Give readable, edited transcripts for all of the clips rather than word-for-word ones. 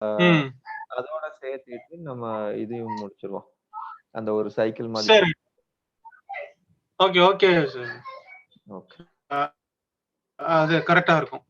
ம். அதோட சேர்த்துட்டு நம்ம இதையும் முடிச்சிருவோம். அந்த ஒரு சைக்கிள் மாதிரி. சரி. Okay, okay sir. ஓகே. அது கரெக்டா இருக்கும்.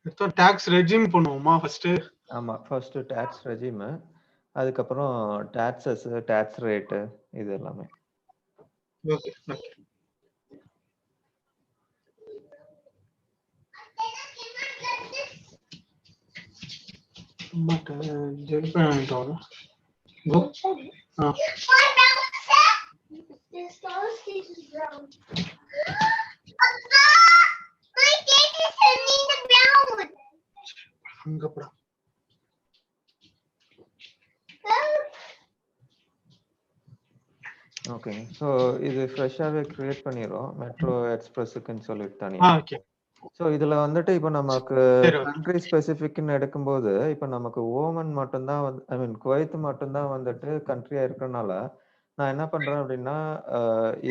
இப்போ டாக்ஸ் ரெஜிம் பண்ணுவோமா ஃபர்ஸ்ட்? ஆமா, ஃபர்ஸ்ட் டாக்ஸ் ரெஜிம், அதுக்கப்புறம் டாக்ஸஸ், டாக்ஸ் ரேட், இது எல்லாமே. Okay, okay. பட் ஜெயிப்பேன் தோணும். கோ. அங்கப்படா. ஓகே, ஸோ இது ஃப்ரெஷ்ஷாகவே கிரியேட் பண்ணிடுறோம் மெட்ரோ எக்ஸ்பிரஸுக்குன்னு சொல்லிட்டு தனியாக. ஓகே. ஸோ இதில் வந்துட்டு இப்போ நமக்கு கண்ட்ரி ஸ்பெசிஃபிக்னு எடுக்கும்போது இப்போ நமக்கு ஓமன் மட்டும்தான் வந்து, ஐ மீன் குவைத் மட்டும்தான் வந்துட்டு கண்ட்ரியாக இருக்கிறனால நான் என்ன பண்ணுறேன் அப்படின்னா,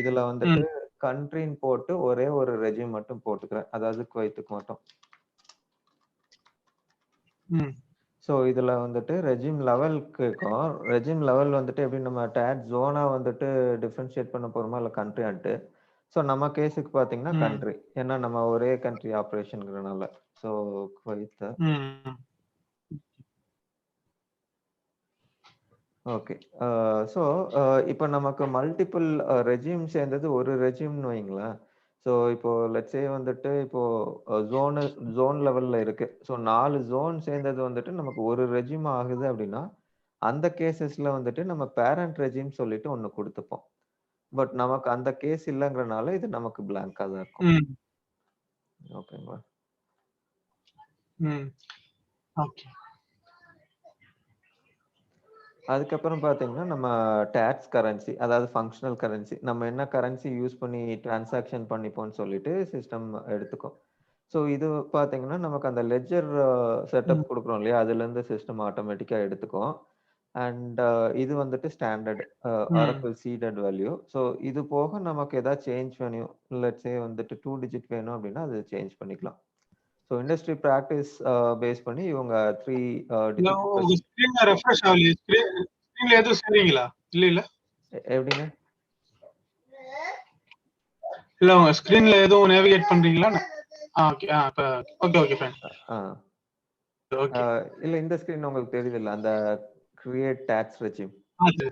இதில் வந்துட்டு கண்ட்ரின்னு போட்டு ஒரே ஒரு ரெஜிம் மட்டும் போட்டுக்கிறேன், அதாவது குவைத்துக்கு மட்டும். ஸோ இதில் வந்துட்டு ரெஜிம் லெவலுக்கு இருக்கும். ரெஜிம் லெவல் வந்துட்டு எப்படி நம்ம டேட் ஜோனாக வந்துட்டு டிஃப்ரென்ஷியேட் பண்ண போகிறோமா இல்லை கண்ட்ரியான்ட்டு. ஸோ நம்ம கேஸுக்கு பார்த்தீங்கன்னா கண்ட்ரி, ஏன்னா நம்ம ஒரே கண்ட்ரி ஆப்ரேஷனுங்கிறனால. So Kuwait. ஓகே, ஸோ இப்போ நமக்கு மல்டிபிள் ரெஜிம் சேர்ந்தது ஒரு ரெஜிம்னு வைங்களேன். ஸோ இப்போ லெட்ஸே வந்துட்டு இப்போ ஜோன் லெவலில் இருக்கு. ஸோ 4 ஜோன் சேர்ந்தது வந்துட்டு நமக்கு ஒரு ரெஜிம் ஆகுது அப்படின்னா அந்த கேசஸ்ல வந்துட்டு நம்ம பேரண்ட் ரெஜிம் சொல்லிட்டு ஒன்று கொடுத்துப்போம். பட் நமக்கு அந்த கேஸ் இல்லைங்கிறனால இது நமக்கு பிளாங்காக தான் இருக்கும். ஓகேங்களா? ஓகே. அதுக்கப்புறம் பார்த்தீங்கன்னா நம்ம டேக்ஸ் கரன்சி, அதாவது ஃபங்க்ஷனல் கரன்சி, நம்ம என்ன கரன்சி யூஸ் பண்ணி டிரான்சாக்ஷன் பண்ணிப்போம்னு சொல்லிட்டு சிஸ்டம் எடுத்துக்கும். ஸோ இது பார்த்தீங்கன்னா நமக்கு அந்த லெட்ஜர் செட்டப் கொடுக்குறோம் இல்லையா, அதுலேருந்து சிஸ்டம் ஆட்டோமேட்டிக்காக எடுத்துக்கும். அண்ட் இது வந்துட்டு standard Oracle seeded value. So இது போக நமக்கு ஏதாவது சேஞ்ச் வேணும், லெட்ஸே வந்துட்டு 2 டிஜிட் வேணும் அப்படின்னா அது சேஞ்ச் பண்ணிக்கலாம். ஸோ இண்டஸ்ட்ரி ப்ராக்டிஸ் பேஸ் பண்ணி இவங்க 3 டிஜிட். ஸ்கிரீன்ல ரெஃப்ரெஷ் ஆகலையே, ஸ்கிரீன்ல எதுவும் செய்றீங்களா? இல்ல எப்படிங்க? இல்ல உங்க ஸ்கிரீன்ல எதுவும் நேவிகேட் பண்றீங்களா? Okay, okay, okay fine. Okay. இல்ல இந்த ஸ்கிரீன் உங்களுக்கு தெரியுதுல்ல, அந்த கிரியேட் டாக்ஸ் ரெஜிம். அது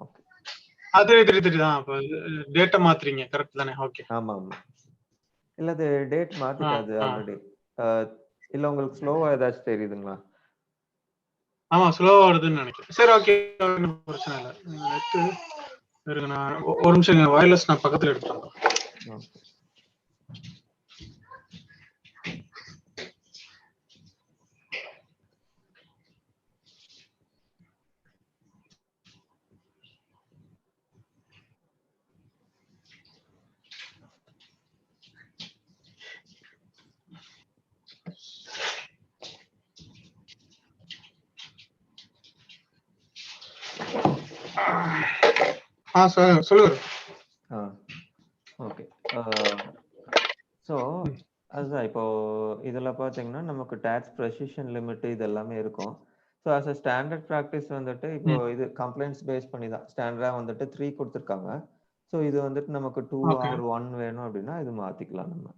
ஓகே, அது தெரியுது. அப்ப டேட்டா மாத்துறீங்க, கரெக்ட் தானே? ஓகே. ஆமா ஆமா. இல்ல அது டேட் மாத்திட்டாது ஆல்ரெடி. இல்ல உங்களுக்கு ஸ்லோவா ஏதாச்சும் தெரியுதுங்களா? ஆமா, ஸ்லோவா வருதுன்னு நினைக்கிறேன். சரி, ஓகே, பிரச்சனை இல்லை. நெட் இருங்க, நான் ஒரு நிமிஷம் வயர்லெஸ் நான் பக்கத்துல எடுத்துறேன். ஓகே. சொல்லுங்க. ஓகே, ஸோ அதுதான் இப்போ இதில் பார்த்தீங்கன்னா நமக்கு டேக்ஸ் ப்ரெசிஷன் லிமிட் இது எல்லாமே இருக்கும். So as a standard practice வந்துட்டு இப்போ இது கம்ப்ளைண்ட்ஸ் பேஸ் பண்ணி தான் ஸ்டாண்டர்டாக வந்துட்டு 3 கொடுத்துருக்காங்க. ஸோ இது வந்துட்டு நமக்கு 2 ஆர் 1 வேணும் அப்படின்னா இது மாற்றிக்கலாம் நம்ம.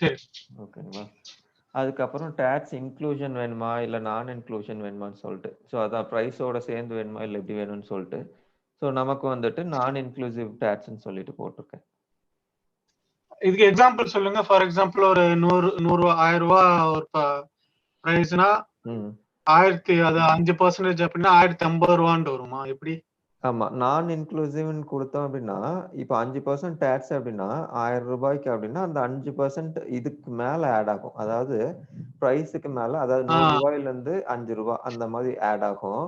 சரி, ஓகேங்களா? அதுக்கப்புறம் டேக்ஸ் இன்க்ளூஷன் வேணுமா இல்லை நான் இன்க்ளூஷன் வேணுமான்னு சொல்லிட்டு, ஸோ அதான் ப்ரைஸோட சேர்ந்து வேணுமா இல்லை எப்படி வேணும்னு சொல்லிட்டு. ஸோ நமக்கு வந்துட்டு நான் இன்க்ளூசிவ் டேக்ஸ்ன்னு சொல்லிட்டு போட்டிருக்கேன். இதுக்கு எக்ஸாம்பிள் சொல்லுங்க. ஃபார் எக்ஸாம்பிள் ஒரு 100 1000 ரூபாய் ஒரு பிரைஸ்னா ம். 1000 அது 5% அப்படின்னா 1050 ரூபான்ட்டு வருமா எப்படி? ஆமா. நான் இன்க்ளூசிவ்ன்னு குடுத்தோம் அப்படின்னா, இப்ப 5% டாக்ஸ் அப்படின்னா, ரூ. 1000 அப்படின்னா, அந்த 5% இதுக்கு மேல ஆட் ஆகும். அதாவது பிரைஸ்க்கு மேல, அதாவது ஆ, ரூ. 100லேருந்து ரூ. 5 அந்த மாதிரி ஆட் ஆகும்.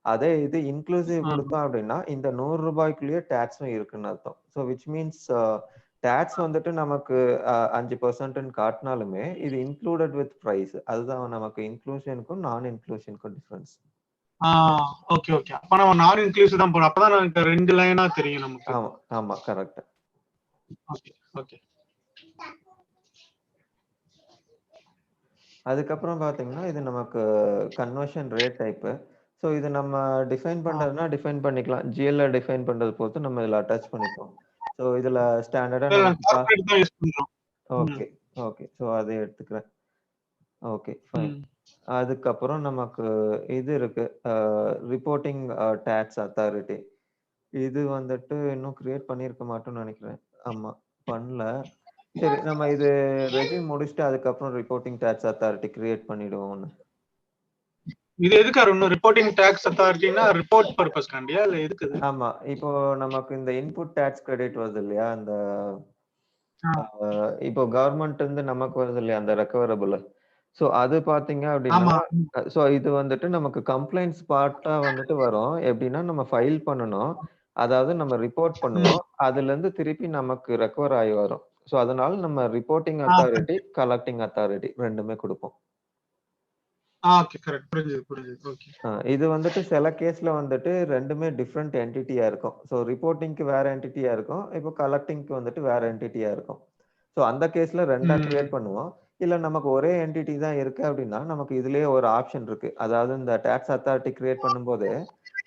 அதே இது இன்க்ளூசிவ் ஆ. குடுத்தோம் அப்படின்னா, இந்த ரூ. 100க்குள்ளேயே டாக்ஸும் இருக்குன்னு அர்த்தம். ஸோ விச் மீன்ஸ் டாக்ஸ் வந்துட்டு நமக்கு 5%ன்னு காட்டினாலுமே, இது இன்க்ளூடட் வித் பிரைஸ். அதுதான் நமக்கு இன்க்ளூஷனுக்கும், நான் இன்க்ளூஷனுக்கும் டிஃபரன்ஸ். ஆ, ஓகே, ஓகே. அப்ப நம்ம நான் இன்க்ளூசிவ் தான் போடணும். அப்பதான் நமக்கு 2 லைனா தெரியும் நமக்கு. ஆமா, ஆமா. கரெக்ட். Okay, okay. அதுக்கப்புறம் பார்த்தீங்கன்னா, இது நமக்கு கன்வர்ஷன் ரேட் டைப்பு. ஸோ இது நம்ம டிஃபைன் ஆ, பண்றதுன்னா டிஃபைன் பண்ணிக்கலாம். ஜிஎல்ல டிஃபைன் பண்றது பொறுத்து நம்ம இதில அட்டாச் பண்ணிப்போம். ஸோ இதில ஸ்டாண்டர்டா இல்ல நமக்கு கார்ப்பரேட் தான் யூஸ் பண்றோம். ம், ஓகே, ஓகே. ஸோ அதை எடுத்துக்கிறேன். Okay, fine. ம். அதுக்கப்புறம் நமக்கு இது இருக்கு. Reporting tax authority. இது வந்துட்டு இன்னும் கிரியேட் பண்ணியிருக்க மாட்டோம்னு நெனைக்கிறேன். ஆமா, பண்ணல. சரி, நம்ம இது ரெஸ்யூம் முடிச்சுட்டு அதுக்கப்புறம் ரிப்போர்ட்டிங் டாக்ஸ் அத்தாரிட்டி கிரியேட் பண்ணிடுவோம்னு. இது எதுக்காக இன்னும் ரிப்போர்ட்டிங் டாக்ஸ் அத்தாரிட்டினா ரிப்போர்ட் பர்பஸ்க்காண்டியா இல்ல எதுக்கு இது? ஆமா. இப்போ நமக்கு இந்த இன்புட் டாக்ஸ் கிரெடிட் வருது இல்லையா? அந்த ஆ, இப்போ கவர்ன்மென்ட் இருந்து நமக்கு வருது இல்லையா? அந்த ரெக்கவரபிள். ஸோ அது பார்த்தீங்க அப்டின்னா, ஆமா. ஸோ இது வந்துட்டு நமக்கு கம்ப்ளைண்ட்ஸ் பார்ட்டா வந்துட்டு வரும். எப்டின்னா நம்ம ஃபைல் பண்ணணும். அதாவது நம்ம ரிப்போர்ட் ம். பண்ணுவோம். அதுலருந்து திருப்பி நமக்கு ரெக்கவர் ஆயி வரும். ஸோ அதனால நம்ம ரிப்போர்ட்டிங் ஆ, அத்தாரிட்டி, கரெக்ட். கலெக்டிங் அத்தாரிட்டி 2மே குடுப்போம். Okay, correct. புரிஞ்சுது, புரிஞ்சுது. ஓகே. இது வந்துட்டு சில கேஸ்ல வந்துட்டு 2மே டிஃபரெண்ட் என்டிட்டியா இருக்கும். ஸோ ரிப்போர்ட்டிங்க்கு வேற என்டிட்டியா இருக்கும். இப்போ கலெக்டிங்க்கு வந்துட்டு வேற என்டிட்டியா இருக்கும். ஸோ அந்த கேஸ்ல 2ஆ ம், கிரியேட் பண்ணுவோம். இல்ல நமக்கு ஒரே என்டிட்டி தான் இருக்கு அப்டின்னா, நமக்கு இதுலயே ஒரு ஆப்ஷன் இருக்கு. அதாவது இந்த டாக்ஸ் அத்தாரிட்டி கிரியேட் பண்ணும்போதே,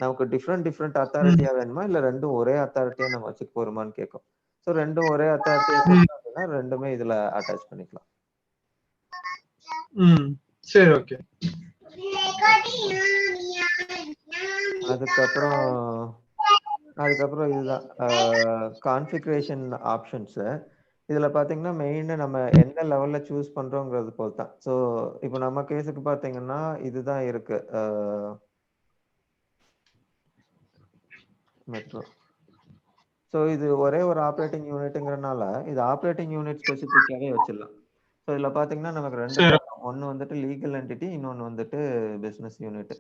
நமக்கு டிஃபரெண்ட் ம், அத்தாரிட்டியா வேணுமா? இல்ல 2ம் ஒரே அத்தாரிட்டியா நம்ம வச்சுக்க போறோமான்னு கேட்கும். ஸோ 2ம் ஒரே அத்தாரிட்டியா ம், குடுத்தோம் அப்டின்னா, 2மே இதுல அட்டாச் பண்ணிக்கலாம். ம். சரி, ஓகே. அதுக்கப்புறம் அதுக்கப்புறம் இதுதான். Configuration options. இதுல பார்த்தீங்கன்னா, மெயினா நம்ம எந்த லெவல்ல சூஸ் பண்றோங்கிறது பொறுத்து தான். ஸோ, இப்போ நம்ம கேஸுக்கு பார்த்தீங்கன்னா, இதுதான் இருக்கு. மெட்ரோ. ஸோ, இது ஒரே ஒரு ஆப்பரேட்டிங் யூனிட்ங்கிறனால, இது ஆப்பரேட்டிங் யூனிட் ஸ்பெசிஃபிக்காவே வச்சிடலாம். ஸோ, இதுல பார்த்தீங்கன்னா, நமக்கு 2 சரி. காட்டும். ஒண்ணு வந்துட்டு லீகல் என்டிட்டி, இன்னொன்னு வந்துட்டு பிசினஸ் யூனிட்.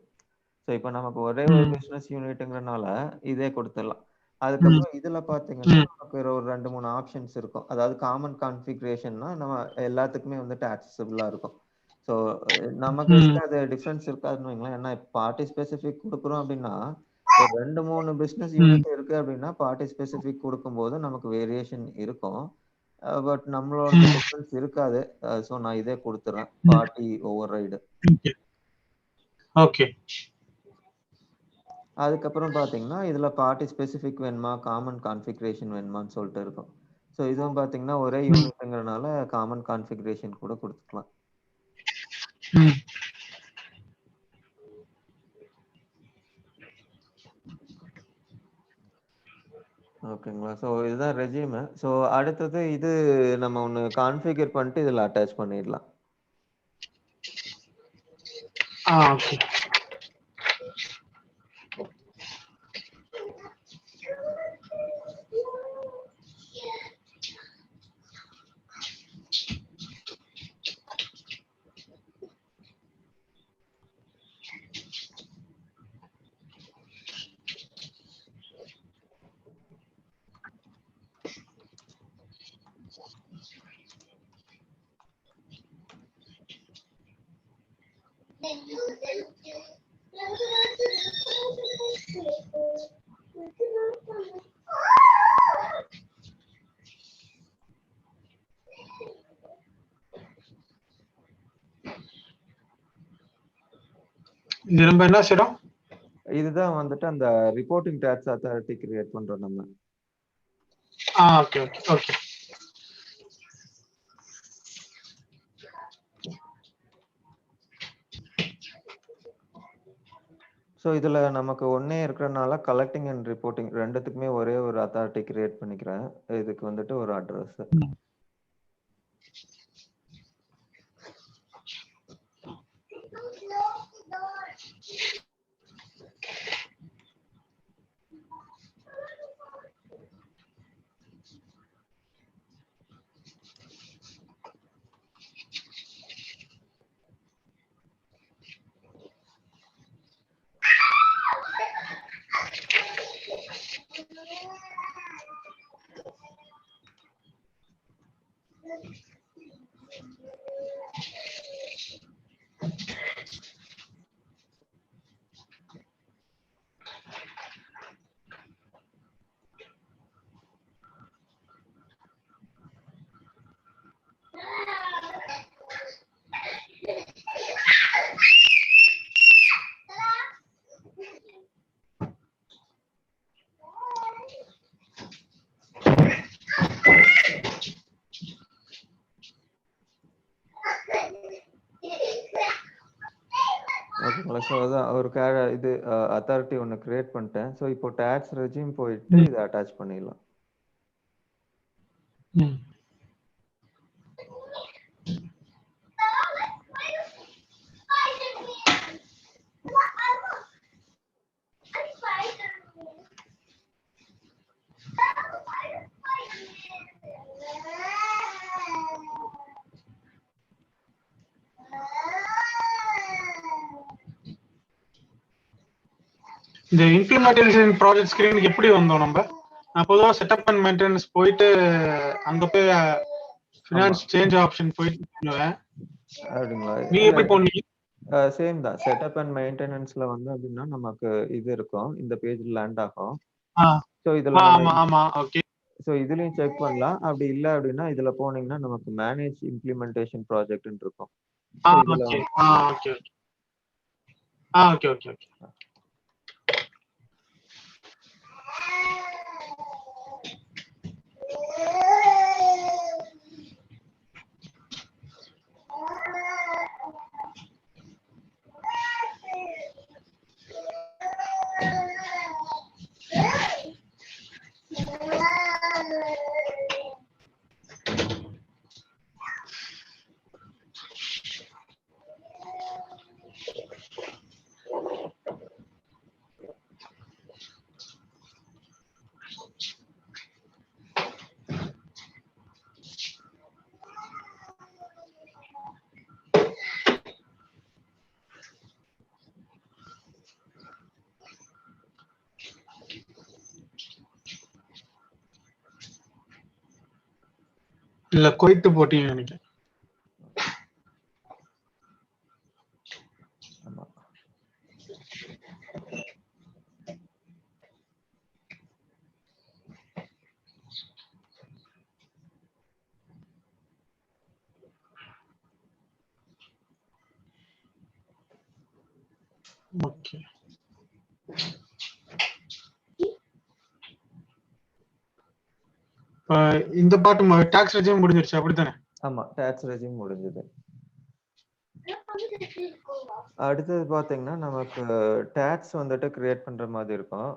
ஸோ, இப்ப நமக்கு ஒரே ஒரு ம், பிசினஸ் யூனிட்ங்கிறனால, இதே குடுத்துடலாம். ம், அதுக்கப்புறம் இதுல பார்த்தீங்கன்னா, ம், நமக்கு ஒரு 2, 3 ஆப்ஷன்ஸ் இருக்கும். அதாவது காமன் கான்ஃபிகரேஷன்னா, நம்ம எல்லாத்துக்குமே வந்துட்டு ஆக்சஸபிளா இருக்கும். ஸோ, நம்ம ம், கேஸ்ல அது டிஃபரன்ஸ் இருக்காதுன்னு வைங்களேன். ஏன்னா, பார்ட்டி ஸ்பெசிஃபிக் குடுக்குறோம் அப்டின்னா, ஒரு 2, 3 பிசினஸ் ம், யூனிட் இருக்கு அப்டின்னா, பார்ட்டி ஸ்பெசிஃபிக் குடுக்கும்போது நமக்கு வேரியேஷன் இருக்கும். பட் நம்மளோடது ம், டிஃபரன்ஸ் இருக்காது. ஸோ, நான் இதே குடுத்துர்றேன். ம். Party override. Okay, okay. அதுக்கப்புறம் பார்த்தீங்கன்னா, இதுல பார்ட்டி ஸ்பெசிஃபிக் வேணுமா? காமன் கான்ஃபிகரேஷன் வேணுமான்னு சொல்லிட்டு இருக்கும். ஸோ இதுவும் பார்த்தீங்கன்னா, ஒரே ம், யூனிட்ங்கிறனால காமன் கான்ஃபிகரேஷன் கூட குடுத்துக்கலாம். ம். ஓகேங்களா? ஸோ இதுதான் ரெஸ்யூமு. ஸோ அடுத்தது இது நம்ம ஒண்ணு கான்ஃபிகர் பண்ணிட்டு இதுல அட்டாச் பண்ணிடலாம். ஓகே. இது நம்ம என்ன செய்றோம்? இதுதான் வந்துட்டு அந்த ரிப்போர்ட்டிங் டாக்ஸ் அத்தாரிட்டி கிரியேட் பண்றோம் நம்ம. Okay, okay, okay. ஸோ இதுல நமக்கு ஒண்ணே இருக்கிறனால கலெக்டிங் அண்ட் ரிப்போர்ட்டிங் 2த்துக்குமே ஒரே ஒரு அத்தாரிட்டி கிரியேட் பண்ணிக்கிறேன். இதுக்கு வந்துட்டு ஒரு அட்ரஸ். ம். ஓகேங்களா. ஸோ அதான் ஒரு இது அத்தாரிட்டி ஒண்ணு கிரியேட் பண்ணிட்டேன். ஸோ இப்போ டாக்ஸ் ரெஜிம் போயிட்டு ம். இத அட்டாச் பண்ணிடலாம். ம். இந்த இம்ப்ளிமெண்டேஷன் ப்ராஜெக்ட் ஸ்கிரீனுக்கு எப்படி வந்தோம் நம்ம? நான் பொதுவா செட்டப் அண்ட் மெயின்டெனன்ஸ் போயிட்டு அங்க போய் ஆமா. ஃபினான்ஸ் சேஞ்ச் ஆப்ஷன் போயிட்டு பண்ணுவேன். அப்படிங்களா? நீங்க இல்ல எப்படி போனீங்க? சேம் தான். செட்டப் அண்ட் மெயின்டெனன்ஸ்ல வந்து அப்படின்னா நமக்கு இது இருக்கும். இந்த பேஜ் லேண்ட் ஆகும். ஆ. ஸோ இதுல நம்ம ஆமா, ஆமா. ஓகே. ஸோ இதுலயும் செக் பண்ணலாம். அப்படி இல்ல அப்படின்னா இதுல போனீங்கன்னா நமக்கு மேனேஜ் இம்ப்ளிமெண்டேஷன் ப்ராஜெக்ட்ன்னு இருக்கும். ஆ, ஸோ இதுல ஓகே. வந்து ஆ, ஓகே, ஓகே. ஆ, ஓகே, ஓகே, ஓகே. இல்ல கொய்த்து போட்டீங்கன்னு நினைக்கிறேன். ஆமா. ஓகே. இப்ப இந்த பாட்டு டாக்ஸ் ரெஜிம் முடிஞ்சிருச்சு அப்படித்தானே? ஆமா, டாக்ஸ் ரெஜிம் முடிஞ்சது. அடுத்தது பாத்தீங்கன்னா நமக்கு டாக்ஸ் வந்துட்டு கிரியேட் பண்ற மாதிரி இருக்கும்.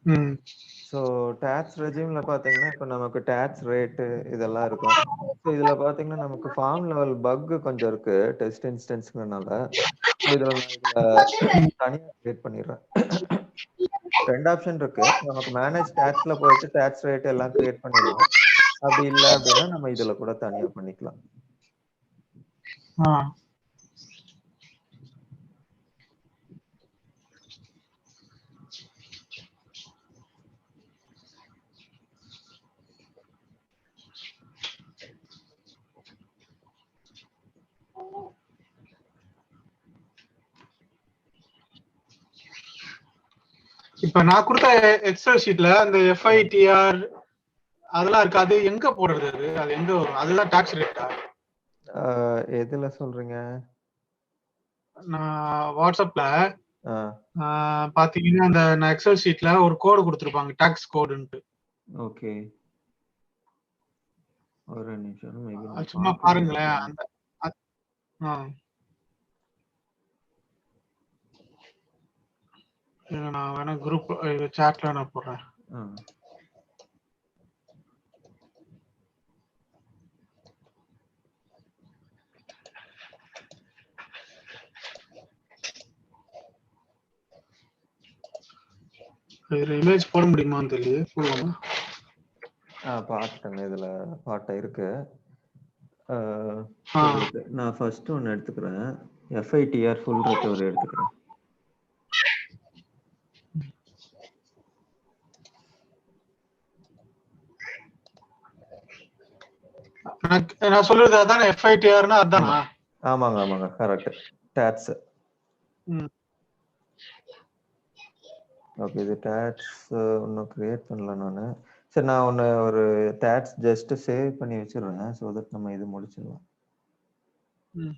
ம். ஸோ டாக்ஸ் ரெஜிம்ல பாத்தீங்கன்னா இப்போ நமக்கு டாக்ஸ் ரேட்டு இதெல்லாம் இருக்கும். ஸோ இதுல பாத்தீங்கன்னா நமக்கு ஃபார்ம் லெவல் பக் கொஞ்சம் இருக்கு டெஸ்ட் இன்ஸ்டன்ஸ்ங்கறனால. ஸோ இதுல நான் தனியா கிரியேட் பண்ணிடுறேன். 2 ஆப்ஷன் இருக்கு. நமக்கு மேனேஜ் டாக்ஸ்ல போயிட்டு டாக்ஸ் ரேட் எல்லாம் கிரியேட் பண்ணிடலாம். அப்படி இல்ல அப்படின்னா நம்ம இதுல கூட தனியா பண்ணிக்கலாம். ஆ. இப்ப நான் கொடுத்த எக்ஸல் ஷீட்ல அந்த எஃப்ஐடிஆர் அதெல்லாம் இருக்கு. அது எங்க போடுறது? அது எங்க வரும்? அதுதான் டாக்ஸ் ரேட்டா? எதுல சொல்றீங்க? நான் வாட்ஸ்அப்ல ஆ, பாத்தீங்கன்னா அந்த நான் எக்ஸல் ஷீட்ல ஒரு கோடு கொடுத்துருப்பாங்க, டாக்ஸ் கோடுன்ட்டு. ஓகே. ஒரு நிமிஷம் மேபி நான் சும்மா பார்க்க பாருங்களேன். மாட்டேன். அந்த ஆ. நான் வேணா குரூப் சாட்ல நான் போடுறேன். ஆ. இதுல இமேஜ் போட முடியுமான்னு தெரியல. போடுவோமா? பார்த்துட்டேங்க. இதுல பார்ட்ட இருக்கு. ஆ. நான் ஃபர்ஸ்ட் ஒன்னு எடுத்துக்கிறேன். எஃப்ஐடிஆர் ஃபுல் ரெக்கவரி எடுத்துக்கிறேன். நான் சொல்றது அதானே எஃப்ஐடிஆர்னா அதானா? ஆமாங்க, ஆமாங்க. கரெக்ட். டாக்ஸ். ம். ஓகே. இது டாக்ஸ் இன்னும் கிரியேட் பண்ணல நானு. சரி, நான் ஒரு டாக்ஸ் ஜஸ்ட் சேவ் பண்ணி வச்சிடுறேன். ஸோ தட் நம்ம இது முடிச்சிடலாம். ம்.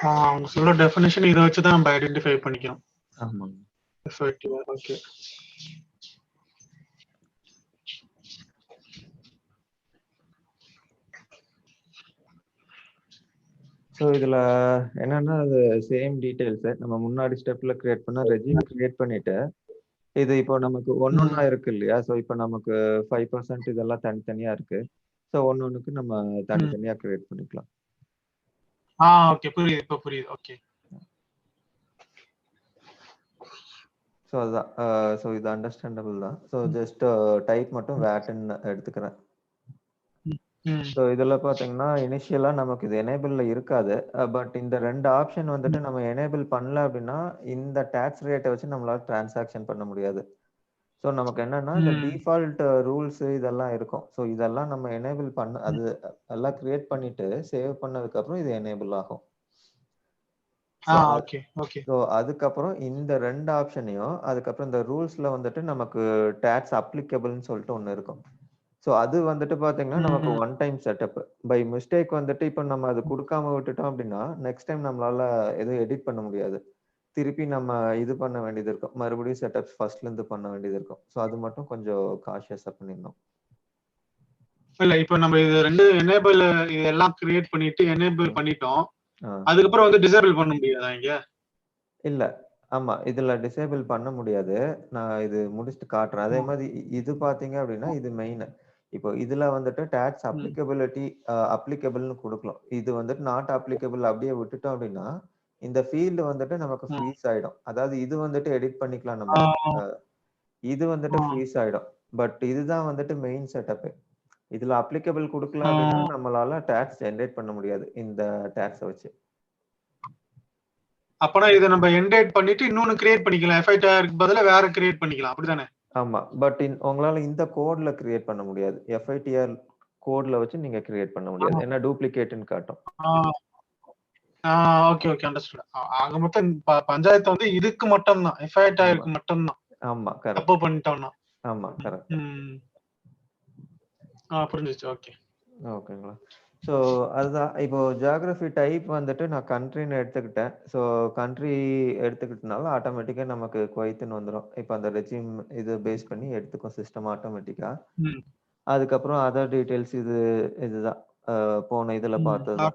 அவங்க சொல்ற டெஃபினிஷன் இதை வச்சு தான் நம்ம ஐடென்டிஃபை பண்ணிக்கணும். ஆமாங்க. எஃபெக்டிவ். ஓகே. ஸோ இதுல என்னன்னா அது சேம் டீடைல்ஸ் நம்ம முன்னாடி ஸ்டெப்ல கிரியேட் பண்ண ரெஜிம் கிரியேட் பண்ணிட்டு இது இப்போ நமக்கு ஒன்னொன்னா இருக்கு இல்லையா? ஸோ இப்போ நமக்கு 5% இதெல்லாம் தனித்தனியா இருக்கு. ஸோ ஒன்னொன்னுக்கு நம்ம தனித்தனியா கிரியேட் பண்ணிக்கலாம். ஓகே, புரியுது. இப்போ புரியுது. ஓகே. ஸோ அதுதான். ஸோ இது அண்டர்ஸ்டாண்டபிள் தான். ஸோ ஜஸ்ட் டைப் மட்டும் வேட்ன்னு எடுத்துக்கிறேன். ஸோ இதுல பாத்தீங்கன்னா இனிஷியலா நமக்கு இது எனேபிள்ல இருக்காது. பட் இந்த 2 ஆப்ஷன் வந்துட்டு நம்ம எனேபிள் பண்ணல அப்படின்னா இந்த டாக்ஸ் ரேட்டை வச்சு நம்மளால டிரான்சாக்ஷன் பண்ண முடியாது. ஸோ நமக்கு என்னன்னா இந்த டிஃபால்ட் ரூல்ஸ் இதெல்லாம் இருக்கும். ஸோ இதெல்லாம் நம்ம எனேபிள் பண்ண அது எல்லாம் கிரியேட் பண்ணிட்டு சேவ் பண்ணதுக்கு அப்புறம் இது எனேபிள் ஆகும். ஸோ அதுக்கப்புறம் இந்த 2 ஆப்ஷனையும் அதுக்கப்புறம் இந்த ரூல்ஸ்ல வந்துட்டு நமக்கு டாக்ஸ் அப்ளிகபிள்னு சொல்லிட்டு ஒண்ணு இருக்கும். ஸோ அது வந்துட்டு பாத்தீங்கன்னா நமக்கு one time setup. By mistake வந்துட்டு இப்போ நம்ம அது கொடுக்காம விட்டுட்டோம் அப்படின்னா நெக்ஸ்ட் டைம் நம்மளால எதுவும் எடிட் பண்ண முடியாது. திருப்பி நம்ம இது பண்ண வேண்டியது இருக்கும். மறுபடியும் செட்டப்ஸ் ஃபர்ஸ்ட்ல இருந்து பண்ண வேண்டியது இருக்கும். ஸோ அது மட்டும் கொஞ்சம் காஷியஸா பண்ணிடணும். இல்ல இப்போ நம்ம இது 2 எனேபிள் இதெல்லாம் கிரியேட் பண்ணிட்டு எனேபிள் பண்ணிட்டோம். அதுக்கப்புறம் வந்து டிசேபிள் பண்ண முடியாதா இங்க? இல்ல. ஆமா. இதுல டிசேபிள் பண்ண முடியாது. நான் இது முடிச்சுட்டு காட்டுறேன். அதே மாதிரி இது பாத்தீங்க அப்படின்னா இது மெயின். இப்போ இதுல வந்துட்டு டாக்ஸ் அப்ளிகபிலிட்டி அப்ளிகபிள்னு கொடுக்கலாம். இது வந்துட்டு நாட் அப்ளிகபிள் அப்படியே விட்டுட்டோம் அப்படின்னா இந்த ஃபீல்டு வந்துட்டு நமக்கு ஃப்ரீஸ் ஆயிடும். அதாவது இது வந்துட்டு எடிட் பண்ணிக்கலாம் நம்ம. இது வந்துட்டு ஃப்ரீஸ் ஆயிடும். பட் இதுதான் வந்துட்டு மெயின் செட்டப். இதுல அப்ளிகபிள் கொடுக்கல அப்படின்னா நம்மளால டாக்ஸ் ஜெனரேட் பண்ண முடியாது இந்த டாக்ஸை வச்சு. அப்பனா இத நம்ம என்டேட் பண்ணிட்டு இன்னொன்னு கிரியேட் பண்ணிக்கலாம். FITRக்கு பதிலா வேற கிரியேட் பண்ணிக்கலாம். அப்படிதானே? ஆமா. பட் உங்களால இந்த கோட்ல கிரியேட் பண்ண முடியாது. FITR கோட்ல வச்சு நீங்க கிரியேட் பண்ண முடியாது. ஏன்னா டூப்ளிகேட்னு காட்டும். Okay okay understand. ஆக மொத்தம் பஞ்சாயத்து வந்து இதுக்கு மட்டும் தான். FITRக்கு மட்டும் தான். ஆமா கரெக்ட். தப்பு பண்ணிட்டோம்னா. ஆமா கரெக்ட். புரிஞ்சிச்சு. ஓகே. ஓகேங்களா? ஸோ அதுதான் இப்போ ஜியோகிராஃபி டைப் வந்துட்டு நான் கண்ட்ரின்னு எடுத்துக்கிட்டேன். ஸோ கண்ட்ரி எடுத்துக்கிட்டனால ஆட்டோமேட்டிக்கா நமக்கு குவைத்னு வந்துடும். இப்போ அந்த ரெஜிம் இது பேஸ் பண்ணி எடுத்துக்கும் சிஸ்டம் ஆட்டோமேட்டிக்கா. அதுக்கப்புறம் அதர் டீடைல்ஸ் இதுதான் போன இதுல பார்த்தது.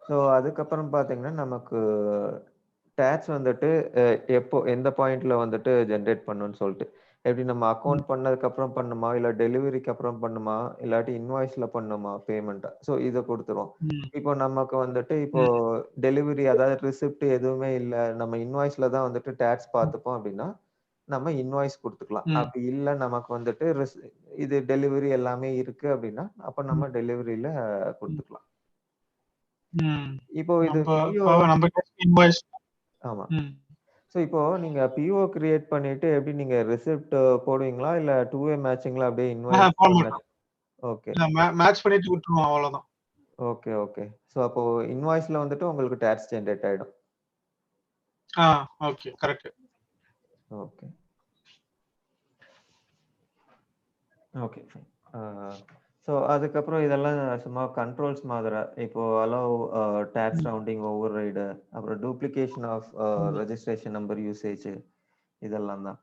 ஸோ அதுக்கப்புறம் பாத்தீங்கன்னா நமக்கு டாக்ஸ் வந்துட்டு எப்போ எந்த பாயிண்ட்ல வந்துட்டு ஜென்ரேட் பண்ணணும்னு சொல்லிட்டு எப்படி நம்ம அக்கௌண்ட் பண்ணதுக்கு அப்புறம் பண்ணுமா இல்ல டெலிவரிக்கு அப்புறம் பண்ணுமா இல்லாட்டி இன்வாய்ஸ்ல பண்ணுமா பேமெண்ட். ஸோ இதை கொடுத்துருவோம். இப்போ நமக்கு வந்துட்டு இப்போ டெலிவரி அதாவது ரிசிப்ட் எதுவுமே இல்லை நம்ம இன்வாய்ஸ்ல தான் வந்துட்டு டாக்ஸ் பார்த்துப்போம் அப்படின்னா நம்ம இன்வாய்ஸ் கொடுத்துக்கலாம். அப்படி இல்லை நமக்கு வந்துட்டு இது டெலிவரி எல்லாமே இருக்கு அப்படின்னா அப்ப நம்ம டெலிவரியில கொடுத்துக்கலாம். இப்போ இது ஆமா. சோ இப்போ நீங்க PO கிரியேட் பண்ணிட்டு எப்படி நீங்க ரிசிப்ட் போடுவீங்களா இல்ல 2-வே மேட்சிங்ல அப்படியே இன்வாய்ஸ்? ஓகே. மேட்ச் பண்ணிட்டு விட்டுருவோம் அவ்வளவுதான். Okay okay. சோ அப்போ இன்வாய்ஸ்ல வந்துட்டு உங்களுக்கு டாக்ஸ் ஜெனரேட் ஆயிடும். Okay correct. Okay. Okay fine. So அதுக்கப்புறம் இதெல்லாம் சும்மா கண்ட்ரோல்ஸ் மாதிரி. இப்போ allow tax rounding override அப்புறம் duplication of registration number usage இதெல்லாம் தான்.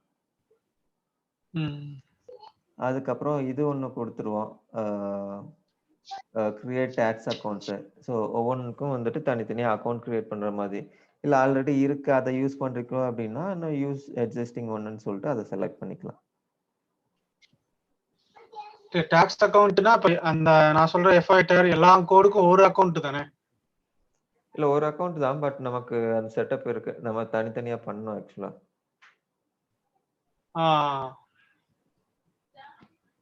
அதுக்கப்புறம் இது ஒன்று கொடுத்துருவோம் கிரியேட் டாக்ஸ் அக்கௌண்ட்ஸு. ஸோ ஒவ்வொன்றுக்கும் வந்துட்டு தனித்தனியாக அக்கௌண்ட் கிரியேட் பண்ணுற மாதிரி இல்லை ஆல்ரெடி இருக்கு அதை யூஸ் பண்ணுறீங்களோ அப்படின்னா இன்னும் யூஸ் எக்ஸிஸ்டிங் ஒன்றுன்னு சொல்லிட்டு அதை செலக்ட் பண்ணிக்கலாம். டாக்ஸ் அக்கவுண்ட்னா அந்த நான் சொல்ற FITR எல்லா கோடுக்கும் ஒரு அக்கவுண்ட் தானே? இல்ல ஒரு அக்கவுண்ட் தான் பட் நமக்கு அந்த செட்டப் இருக்கு. நம்ம தனித்தனியா பண்ணோம் ஆக்சுவலா.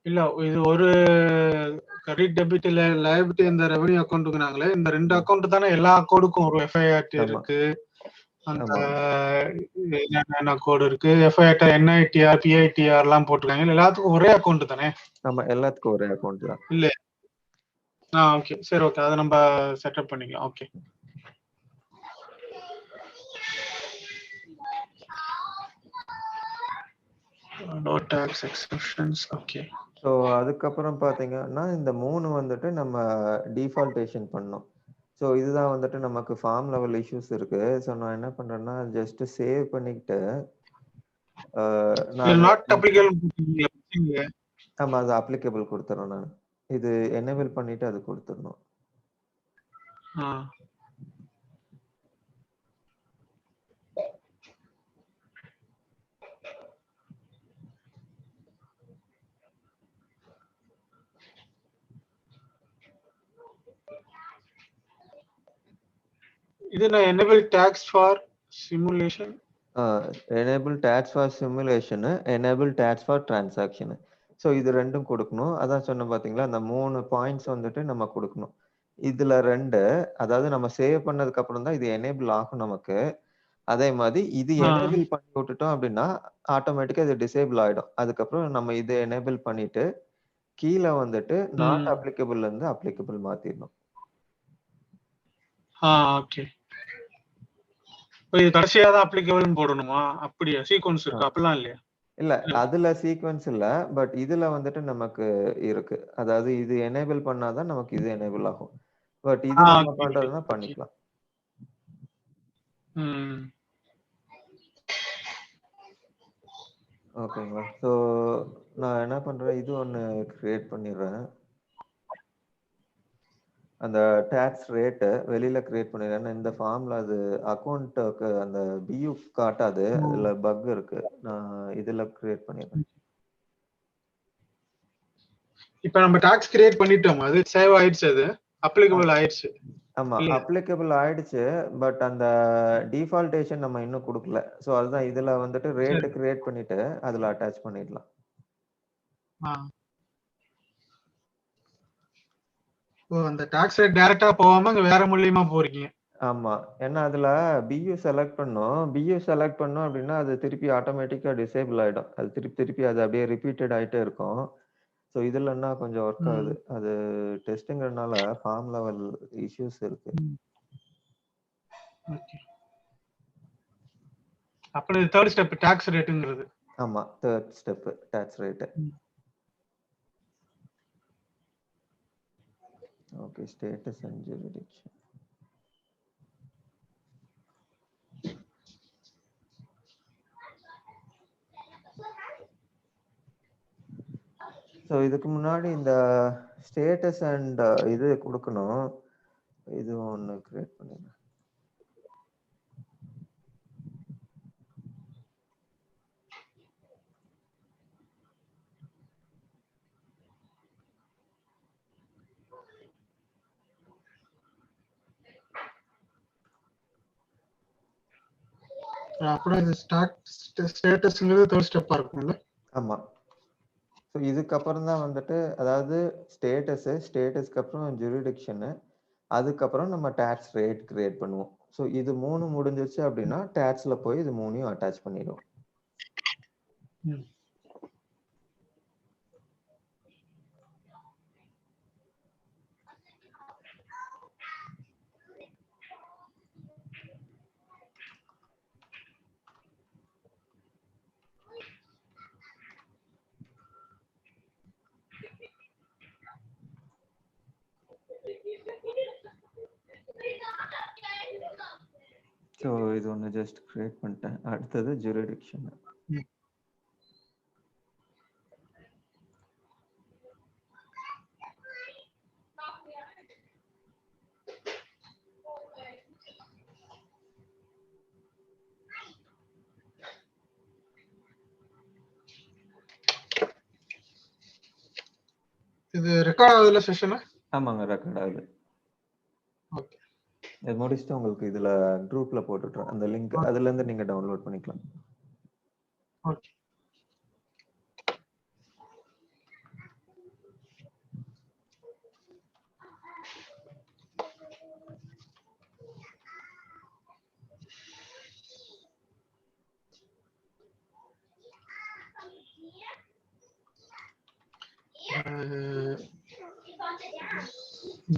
இல்ல இது ஒரு கிரெடிட் டெபிட் இல்ல லைபிலிட்டி இந்த ரெவென்யூ அக்கவுண்ட்ங்கறாங்களே இந்த ரெண்டு அக்கவுண்ட் தானே எல்லா கோடுக்கும் ஒரு FITR இருக்கு. அந்த என்ன கோட் இருக்கு FITR NITR PITR எல்லாம் போட்டுருக்காங்க. எல்லாத்துக்கும் ஒரே அக்கவுண்ட் தானே? ஆமா எல்லாத்துக்கும் ஒரே அக்கவுண்ட் தான். இல்ல ஓகே சரி ஓகே அதை நம்ம செட்டப் பண்ணிக்கலாம். Okay no tax exceptions. Okay. So அதுக்கப்புறம் பார்த்தீங்கன்னா, இந்த 3 வந்துட்டு நம்ம டீஃபால்டேஷன் பண்ணணும். ஸோ இதுதான் வந்துட்டு நமக்கு ஃபார்ம் லெவல் இஷ்யூஸ் இருக்கு. ஸோ நான் என்ன பண்றேன்னா, ஜஸ்ட் சேவ் பண்ணிக்கிட்டு, நான் நாட் அப்ளிகபிள். ஆமா, அது அப்ளிகபிள் குடுத்துறேன் நானு. இது எனேபிள் பண்ணிட்டு அது குடுத்துறணும். இது நான் enable tax for simulation, enable tax for simulation, enable tax for transaction. So இது ரெண்டும் கொடுக்கணும். அதான் சொன்ன பாத்தீங்களா, அந்த 3 பாயிண்ட்ஸ் வந்துட்டு நம்ம கொடுக்கணும். இதுல 2, அதாவது நம்ம சேவ் பண்ணதுக்கு அப்புறம் தான் இது எனேபிள் ஆகும் நமக்கு. அதே மாதிரி இது எனேபிள் பண்ணி விட்டுட்டோம் அப்படின்னா ஆட்டோமேட்டிக்கா இது டிசேபிள் ஆயிடும். அதுக்கப்புறம் நம்ம இதை எனேபிள் பண்ணிட்டு கீழே வந்துட்டு நாட் அப்ளிகபிள்ல இருந்து அப்ளிகபிள் மாத்திடணும். ஓகே. இது கடைசியா தான் அப்ளிகபிள்னு போடணுமா? அப்படியே சீக்வென்ஸ் இருக்கு, அப்படிலாம் இல்லையா? இல்ல, அதுல சீக்வென்ஸ் இல்ல, பட் இதுல வந்துட்டு நமக்கு இருக்கு. அதாவது இது எனேபிள் பண்ணாதான் நமக்கு இது எனேபிள் ஆகும். பட் இது நம்ம பண்றதுன்னா பண்ணிக்கலாம். ஓகேங்களா? ஸோ நான் என்ன பண்றேன், இது ஒன்று கிரியேட் பண்ணிடுறேன். அந்த டாக்ஸ் ரேட்டை வெளியில கிரியேட் பண்ணிடுறேன். இந்த ஃபார்ம்ல அது அக்கௌண்ட்டுக்கு அந்த பியூ காட்டாது, அதுல பக் இருக்கு. நான் இதுல கிரியேட் பண்ணிடுறேன். இப்போ நம்ம டாக்ஸ் கிரியேட் பண்ணிட்டோம், அது சேவ் ஆயிடுச்சு, அது அப்ளிகபிள் ஆயிடுச்சு. ஆமா, அப்ளிகபிள் ஆயிடுச்சு. பட் அந்த டிஃபால்டேஷன் நம்ம இன்னும் கொடுக்கல. ஸோ அதுதான் இதுல வந்துட்டு ரேட் கிரியேட் பண்ணிட்டு அதுல அட்டாச் பண்ணிடலாம். அந்த டாக்ஸ் ரேட் டைரக்டா போகாம அங்க வேற மூலியமா போறீங்க. ஆமா, ஏன்னா அதுல பியூ செலக்ட் பண்ணோம். பியூ செலக்ட் பண்ணோம் அப்படின்னா அது திருப்பி ஆட்டோமேட்டிக்கா டிசேபிள் ஆயிடும். அது திருப்பி அது அப்படியே ரிப்பீட்டட் ஆயிட்டே இருக்கும். ஸோ இதுலன்னா கொஞ்சம் ஒர்க் ஆகுது. அது டெஸ்ட்டுங்கிறதுனால ஃபார்ம் லெவல் இஷ்யூஸ் இருக்கு. அப்புறம் தேர்ட் ஸ்டெப் டாக்ஸ் ரேட்ங்கிறது. ஆமா, third step tax rate. Okay, status and jurisdiction. So இதுக்கு முன்னாடி இந்த ஸ்டேட்டஸ் அண்ட் இது கொடுக்கணும். இது ஒன்று கிரியேட் பண்ணுங்க. அப்புறம் இது ஸ்டேட்டஸ்ங்கிறது தேர்ட் ஸ்டெப்பா இருக்கும்ல. ஆமா, ஸோ இதுக்கப்புறம் தான் வந்துட்டு, அதாவது ஸ்டேட்டஸ்க்கு அப்புறம் ஜூரிடிக்ஷனு, அதுக்கப்புறம் நம்ம டாக்ஸ் ரேட் கிரியேட் பண்ணுவோம். ஸோ இது 3 முடிஞ்சிருச்சு அப்படின்னா டாக்ஸ்ல போய் இது 3ஐயும் அட்டாச் பண்ணிடுவோம். ஸோ இது ஒன்று ஜஸ்ட் கிரியேட் பண்ணிட்டேன். அடுத்தது ஜூரிடிக்ஷன். இது ரெக்கார்ட் ஆகுதுல செஷன்? ஆமாங்க, ரெக்கார்ட் ஆகுது. ஓகே, இது முடிச்சுட்டு உங்களுக்கு இதுல குரூப்ல போட்டுட்றேன் அந்த லிங்க், அதுல இருந்து நீங்க டவுன்லோட் பண்ணிக்கலாம். ஓகே.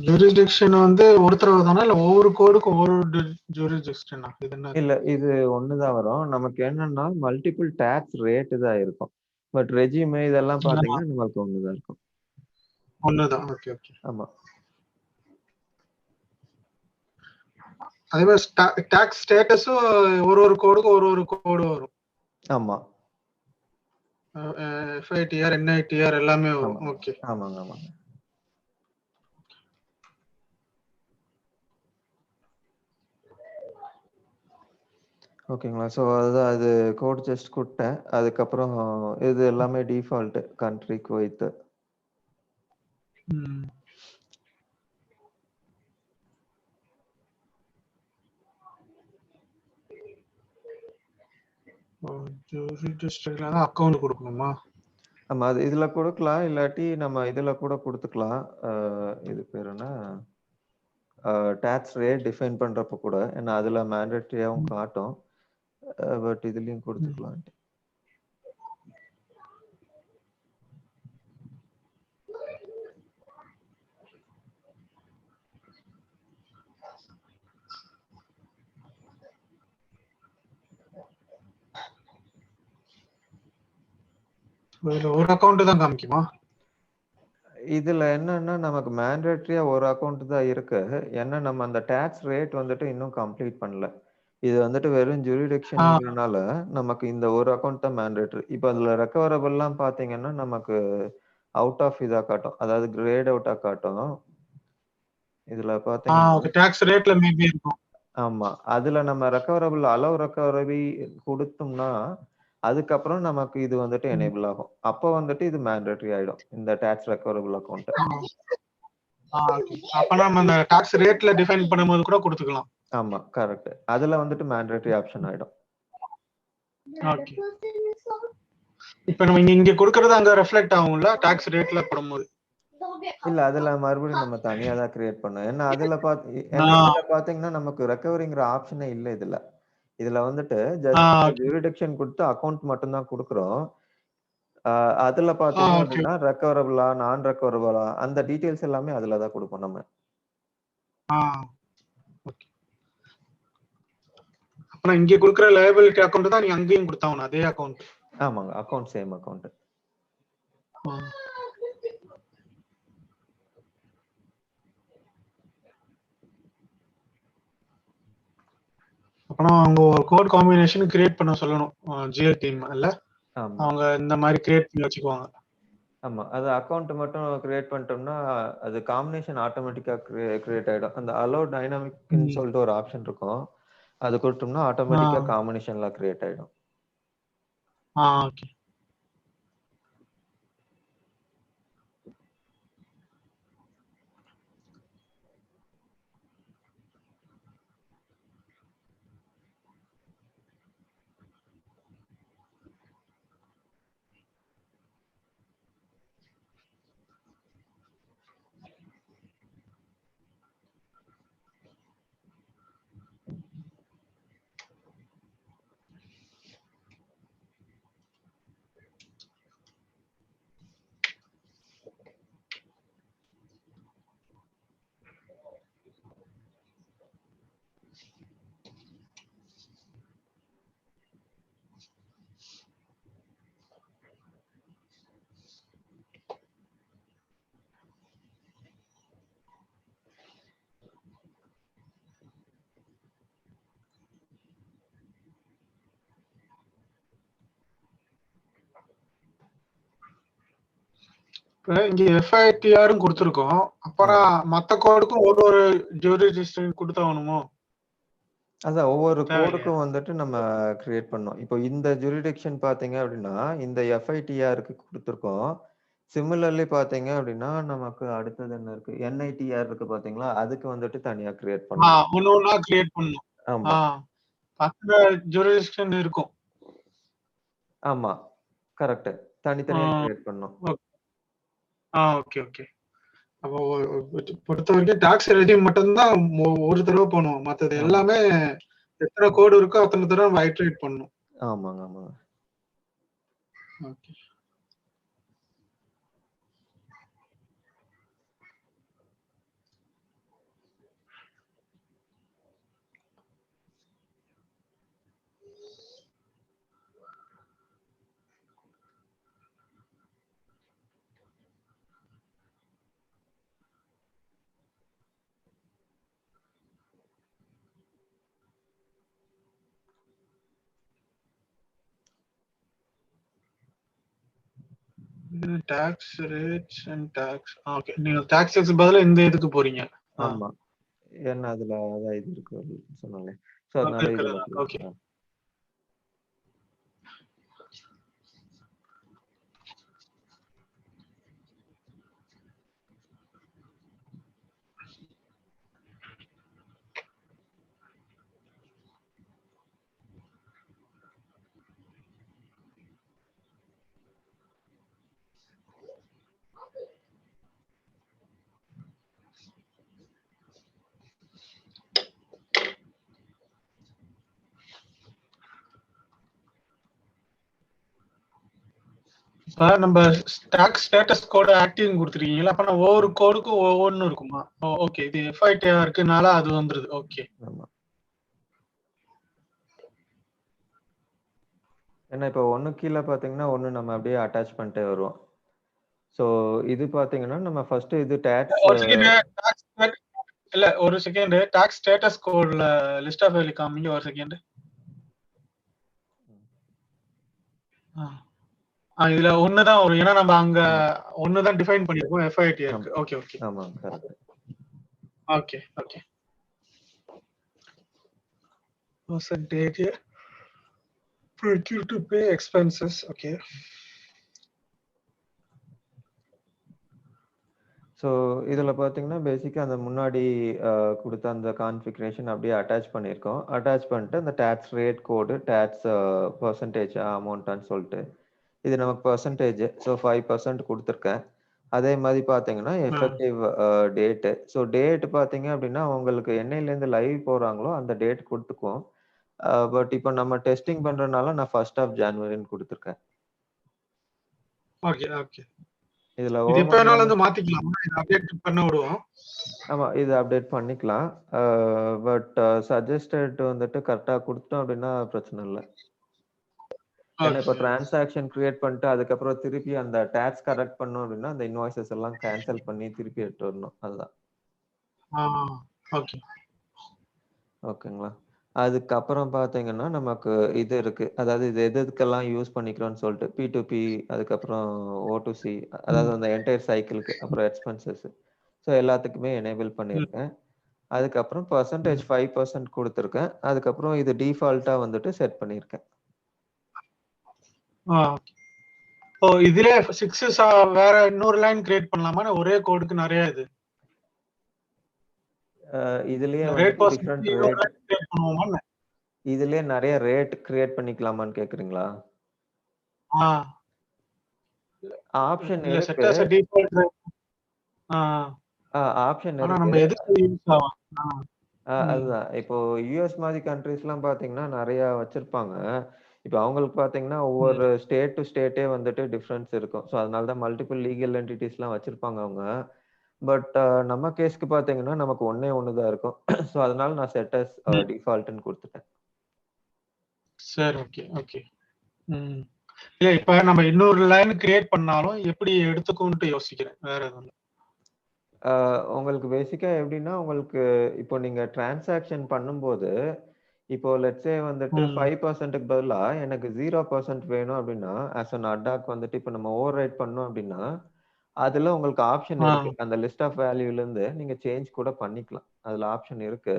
ஜூரிஸ்டிக்ஷன் வந்து ஒரு தடவை தானா இல்ல ஒவ்வொரு கோடுக்கும் ஒவ்வொரு ஜூரிஸ்டிக்ஷனா? இது என்ன? இல்ல, இது ஒண்ணுதான் வரும். நமக்கு என்னன்னா மல்டிபிள் டாக்ஸ் ரேட் தான் இருக்கும். பட் ரெஸ்யூமே இதெல்லாம் பாத்தீங்கன்னா நமக்கு ஒண்ணுதான் இருக்கும். ஒண்ணுதான். Okay, okay. ஆமா. அதே மாதிரி டாக்ஸ் ஸ்டேட்டஸும் ஒரு கோடுக்கும் ஒரு கோடு வரும். ஆமா. எஃப்ஐடிஆர், என்ஐடிஆர் எல்லாமே வரும். ஓகே. ஆமாங்க, ஆமாங்க. ஓகேங்களா. ஸோ அதுதான் அது கோட் ஜஸ்ட் குடுத்தேன். அதுக்கப்புறம் இது எல்லாமே டிஃபால்ட் கண்ட்ரி குவைத். அக்கவுண்ட் கொடுக்கணுமா? ஆமா, அது இதுல கொடுக்கலாம், இல்லாட்டி நம்ம இதுல கூட கொடுத்துக்கலாம். இது பேர் என்ன, டாக்ஸ் ரேட் டிஃபைன் பண்றப்ப கூட, ஏன்னா அதுல மேண்டேட்டரியாவும் காட்டும். பட் இதுலயும் கொடுத்துக்கலாம். ஒரு அக்கவுண்ட் தான் காமிக்குமா? இதுல என்னன்னா நமக்கு மேண்டேட்டரியா ஒரு அக்கவுண்ட் தான் இருக்கு. ஏன்னா நம்ம அந்த டாக்ஸ் ரேட் வந்துட்டு இன்னும் கம்ப்ளீட் பண்ணல. இது வந்துட்டு வெறும் ஜூரிடிக்ஷன்ங்கிறனால நமக்கு இந்த ஒரு அக்கவுண்ட் தான் மேண்டேட்டரி. இப்போ அதுல ரெக்கவரபிள்லாம் பாத்தீங்கன்னா நமக்கு அவுட் ஆஃப் இதா காட்டும், அதாவது கிரேட் அவுட்டா காட்டும். இதுல பாத்தீங்கன்னா டாக்ஸ் ரேட்ல மேபி இருக்கும். ஆமா, அதுல நம்ம ரெக்கவரபிள் அலோவ் ரெக்கவரபி கொடுத்தோம்னா அதுக்கப்புறம் நமக்கு இது வந்துட்டு எனேபிள் ஆகும். அப்போ வந்துட்டு இது மேண்டேட்டரி ஆயிடும், இந்த டாக்ஸ் ரெக்கவரபிள் அக்கவுண்ட். அப்ப நம்ம அந்த டாக்ஸ் ரேட்ல டிஃபைன் பண்ணும்போது கூட கொடுத்துக்கலாம். ஆமா, கரெக்ட். அதுல வந்துட்டு மேண்டேட்டரி ஆப்ஷன் ஆயிடும். ஓகே. இப்போ நம்ம இங்க கொடுக்கிறது அங்க ரிஃப்ளெக்ட் ஆகும்ல டாக்ஸ் ரேட்ல போடும்போது? இல்ல, அதுல மறுபடியும் நம்ம தனியா தான் கிரியேட் பண்ணோம். ஏன்னா அதுல பாத்தீங்கன்னா நமக்கு ரெக்கவரிங்கிற ஆப்ஷனே இல்ல இதுல. இதுல வந்துட்டு ஜஸ்ட் ஜூரிடிக்ஷன் கொடுத்து அக்கவுண்ட் மட்டும் தான் கொடுக்குறோம். அதுல பாத்தீங்க அப்படின்னா ரெக்கவரபிளா நான் ரெக்கவரபிளா அந்த டீடைல்ஸ் எல்லாமே அதுல தான் கொடுப்போம் நம்ம. அப்புறம் இங்க கொடுக்குற லைபிலிட்டி அக்கவுண்ட் தான் நீங்க அங்கேயும் கொடுத்தாகணும், அதே அக்கவுண்ட்? ஆமாங்க, அக்கவுண்ட் சேம் அக்கவுண்ட். அப்புறம் அவங்க ஒரு கோட் காம்பினேஷன் கிரியேட் பண்ண சொல்லணும் ஜிஎல் டீம் இல்ல? அவங்க இந்த மாதிரி கிரியேட் பண்ணி வச்சுக்குவாங்க. ஆமா, அது அக்கவுண்ட் மட்டும் கிரியேட் பண்ணிட்டோம்னா அது காம்பினேஷன் ஆட்டோமேட்டிக்கா கிரியேட் ஆயிடும். அந்த அலோ டைனாமிக்னு சொல்லிட்டு ஒரு ஆப்ஷன் இருக்கும், அது கொடுத்தோம்னா ஆட்டோமேட்டிக்கா காம்பினேஷன்ல கிரியேட் ஆயிடும். ஓகே. இங்க எஃப்ஐடிஆரும் கொடுத்துருக்கோம். அப்புறம் மத்த கோடுக்கும் ஒரு ஜூரிடிக்ஷன் கொடுத்தாகணுமோ? அதான் ஒவ்வொரு கோடுக்கும் வந்துட்டு நம்ம கிரியேட் பண்ணோம். இப்போ இந்த ஜூரிடிக்ஷன் பாத்தீங்க அப்படின்னா இந்த எஃப்ஐடிஆருக்கு கொடுத்துருக்கோம். சிமிலர்லி பாத்தீங்க அப்படின்னா நமக்கு அடுத்தது என்ன இருக்கு, என்ஐடிஆர் இருக்கு பாத்தீங்களா, அதுக்கு வந்துட்டு தனியா கிரியேட் பண்ணணும். ஒண்ணா கிரியேட் பண்ணணும். ஆமா, பத்து ஜூரிடிக்ஷன் இருக்கும். ஆமா, கரெக்ட். தனித்தனியா கிரியேட் பண்ணணும். Okay, okay. அப்போ பொறுத்த வரைக்கும் டாக்ஸ் ரெஜிம் மட்டும்தான் ஒரு தடவை பண்ணுவோம், மற்றது எல்லாமே எத்தனை கோடு இருக்கோ அத்தனை தடவை ஐட்ரேட் பண்ணணும். ஆமாங்க, ஆமாங்க. Okay. Tax rates and tax. Okay, நீங்க டாக்ஸஸ் பதிலா இந்த இதுக்கு போறீங்க. ஆமா. ஏன்னா அதுல அதான் இது இருக்கு சொன்னாங்க. சோ அதனால இதுல ஓகே. நம்ம டாக்ஸ் ஸ்டேட்டஸ் கோட் ஆக்டிவ் கொடுத்துருக்கீங்களா? அப்ப ஒவ்வொரு கோடுக்கும் ஒவ்வொன்னு இருக்குமா? ஓகே, இது FIT இருக்குனால அது வந்துருது. ஓகே. ஆமா. ஏன்னா இப்போ ஒண்ணு கீழே பாத்தீங்கன்னா ஒண்ணு நம்ம அப்படியே அட்டாச் பண்ணிட்டே வருவோம். சோ இது பாத்தீங்கன்னா நம்ம ஃபர்ஸ்ட் இது டாக்ஸ் இல்ல ஒரு செகண்ட், டாக்ஸ் ஸ்டேட்டஸ் கோட்ல லிஸ்ட் ஆஃப் வேல்யூ காமிங்க ஒரு செகண்ட். இதுல ஒண்ணுதான் வரும், ஏன்னா நம்ம அங்க ஒண்ணுதான் டிஃபைன் பண்ணிருக்கோம். FIT இருக்கு. Okay okay. ஆமா correct. Okay okay. Percentage procure to pay expenses. Okay. So இதில் பார்த்தீங்கன்னா பேசிக்காக அந்த முன்னாடி கொடுத்த அந்த கான்ஃபிகரேஷன் அப்படியே அட்டாச் பண்ணியிருக்கோம். அட்டாச் பண்ணிட்டு அந்த டேக்ஸ் ரேட் கோடு டேக்ஸ் பர்சன்டேஜ் அமௌண்ட்டான்னு சொல்லிட்டு இது நமக்கு பர்சன்டேஜ். ஸோ 5% கொடுத்துருக்கேன். அதே மாதிரி பார்த்தீங்கன்னா எஃபெக்டிவ் டேட்டு. ஸோ டேட் பார்த்தீங்க அப்படின்னா உங்களுக்கு என்னையிலேருந்து லைவ் போகிறாங்களோ அந்த டேட் கொடுத்துக்குவோம். பட் இப்போ நம்ம டெஸ்டிங் பண்ணுறதுனால நான் 1st of Januaryன்னு கொடுத்துருக்கேன். Okay okay. இதுல இது எப்ப வேணாலும் வந்து மாத்திக்கலாம். இது அப்டேட் பண்ண விடுவோம். ஆமா, இது அப்டேட் பண்ணிக்கலாம். பட் சஜஸ்டட் வந்துட்டு கரெக்டா கொடுத்தோம் அப்படின்னா பிரச்சனை இல்ல. ஏன்னா இப்போ டிரான்சாக்ஷன் கிரியேட் பண்ணிட்டு அதுக்கப்புறம் திருப்பி அந்த டாக்ஸ் கரெக்ட் பண்ணோம் அப்படின்னா அந்த இன்வாய்சஸ் எல்லாம் கேன்சல் பண்ணி திருப்பி எடுத்து வரணும். அதுதான். ஓகே. ஓகேங்களா? அதுக்கப்புறம் பார்த்தீங்கன்னா நமக்கு இது இருக்கு. அதாவது இது எதுக்கெல்லாம் யூஸ் பண்ணிக்கிறோம்னு சொல்லிட்டு P2P, அதுக்கப்புறம் O2C, அதாவது அந்த என்டையர் சைக்கிளுக்கு, அப்புறம் எக்ஸ்பென்சஸ். ஸோ எல்லாத்துக்குமே எனேபிள் பண்ணியிருக்கேன். அதுக்கப்புறம் பர்சன்டேஜ் 5% கொடுத்துருக்கேன். அதுக்கப்புறம் இது டிஃபால்ட்டா வந்துட்டு செட் பண்ணியிருக்கேன். ஓ, இதுல 6 வேற இன்னொரு லைன் கிரியேட் பண்ணலாமா? ஒரே கோடுக்கு நிறைய இது இதுலயே டிஃபரண்ட் ரேட், இதுலயே நிறைய ரேட் கிரியேட் பண்ணிக்கலாமான்னு கேக்குறீங்களா? ஆப்ஷன் இருக்கு. ஆப்ஷன் இருக்கு. அதுதான். இப்போ யுஎஸ் மாதிரி கண்ட்ரீஸ் எல்லாம் பாத்தீங்கன்னா நிறைய வச்சிருப்பாங்க. இப்போ அவங்களுக்கு பாத்தீங்கன்னா ஒவ்வொரு ஸ்டேட் டு ஸ்டேட்டே வந்துட்டு டிஃபரன்ஸ் இருக்கும். ஸோ அதனாலதான் மல்டிபிள் லீகல் என்டிட்டிஸ் எல்லாம் வச்சிருப்பாங்க அவங்க. பட் நம்ம கேஸ்க்கு பாத்தீங்கன்னா நமக்கு ஒண்ணுதான் இருக்கும். ஸோ அதனால நான் செட் அஸ் டிஃபால்ட்னு கொடுத்துட்டேன். சரி, ஓகே ஓகே. இல்ல இப்ப நம்ம இன்னொரு லைன் கிரியேட் பண்ணாலும் எப்படி எடுத்துக்கும்னு யோசிக்கிறேன். வேற எதுவும் உங்களுக்கு பேசிக்கா எப்படின்னா உங்களுக்கு இப்போ நீங்க டிரான்சாக்ஷன் பண்ணும்போது இப்போ லெட்ஸ் சே வந்துட்டு 5%க்கு பதிலா எனக்கு 0% வேணும் அப்படின்னா ஆஸ் அன் அடாக் வந்துட்டு இப்போ நம்ம ஓவர் ரைட் பண்ணோம் அப்படின்னா அதுல உங்களுக்கு ஆப்ஷன் இருக்கு. அந்த லிஸ்ட் ஆஃப் வேல்யூல இருந்து நீங்க சேஞ்ச் கூட பண்ணிக்கலாம். அதுல ஆப்ஷன் இருக்கு.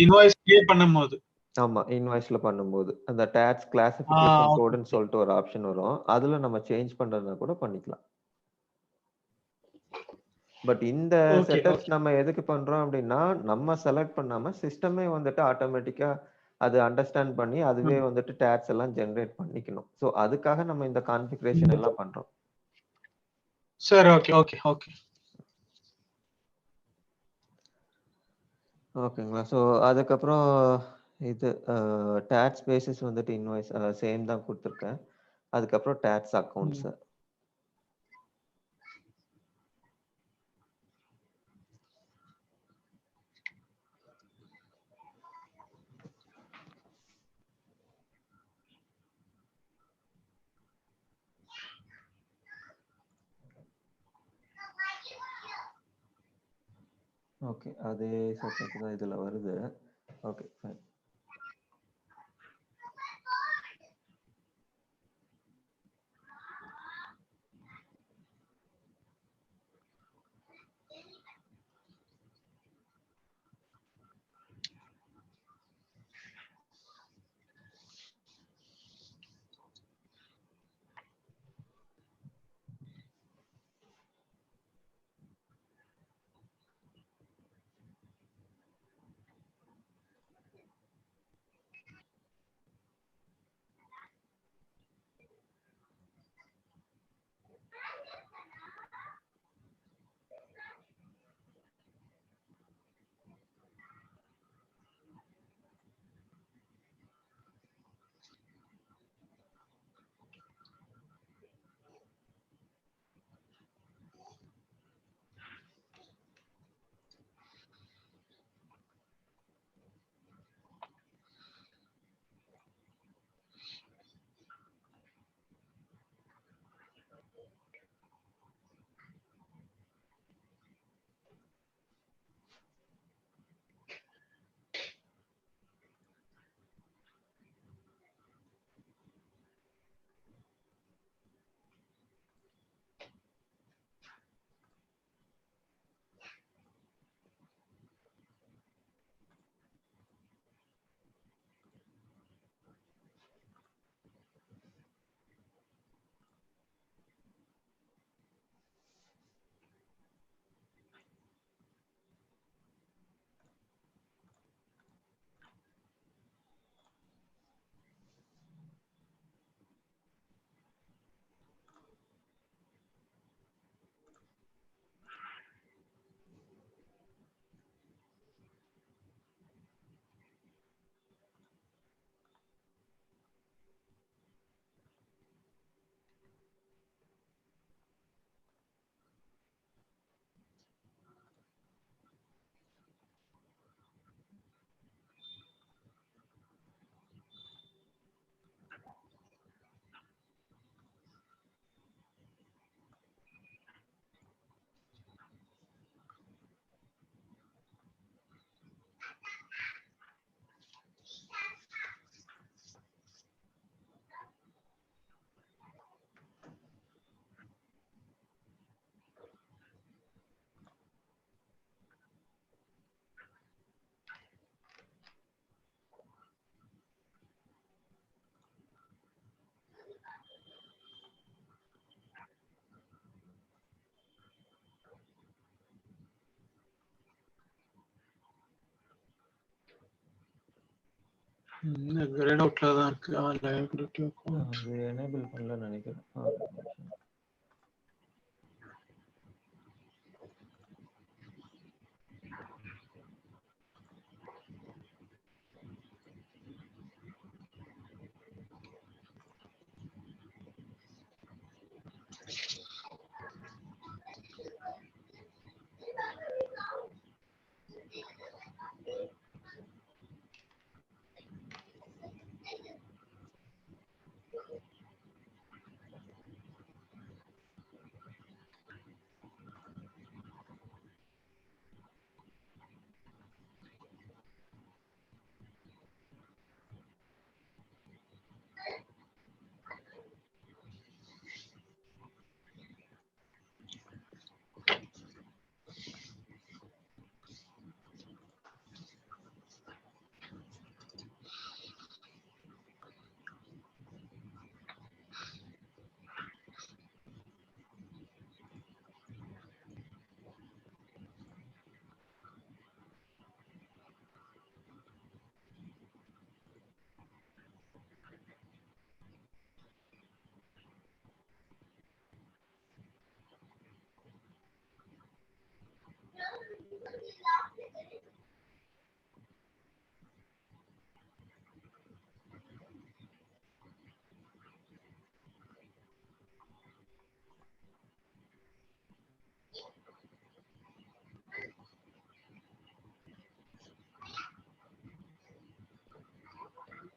இன்வாய்ஸ் கிரியேட் பண்ணும்போது. ஆமா, இன்வாய்ஸ்ல பண்ணும்போது அந்த டாக்ஸ் கிளாசிஃபிகேஷன் கோடுன்னு சொல்லிட்டு ஒரு ஆப்ஷன் வரும். அதுல நம்ம சேஞ்ச் பண்றதுனா கூட பண்ணிக்கலாம். பட் இந்த செட்டப்ஸ் நம்ம எதுக்கு பண்றோம் அப்படின்னா நம்ம செலக்ட் பண்ணாம சிஸ்டமே வந்துட்டு ஆட்டோமேட்டிக்கா அது அண்டர்ஸ்டாண்ட் பண்ணி அதுவே வந்துட்டு டாக்ஸ் எல்லாம் ஜெனரேட் பண்ணிக்கணும். சோ அதுக்காக நம்ம இந்த கான்ஃபிகரேஷன் எல்லாம் பண்றோம். சரி, ஓகே ஓகே ஓகே. ஓகேங்களா? சோ அதுக்கப்புறம் இது டாக்ஸ் பேசிஸ் வந்துட்டு இன்வாய்ஸ் சேம் தான் கொடுத்துருக்கேன். அதுக்கப்புறம் டாக்ஸ் அக்கவுண்ட்ஸ். ஓகே, அதே செட்டப் தான் இதுல வருது. Okay fine. கிரேட் அவுட்ல தான் இருக்கு liability account. அது எனேபிள் பண்ணலன்னு நினைக்கிறேன்.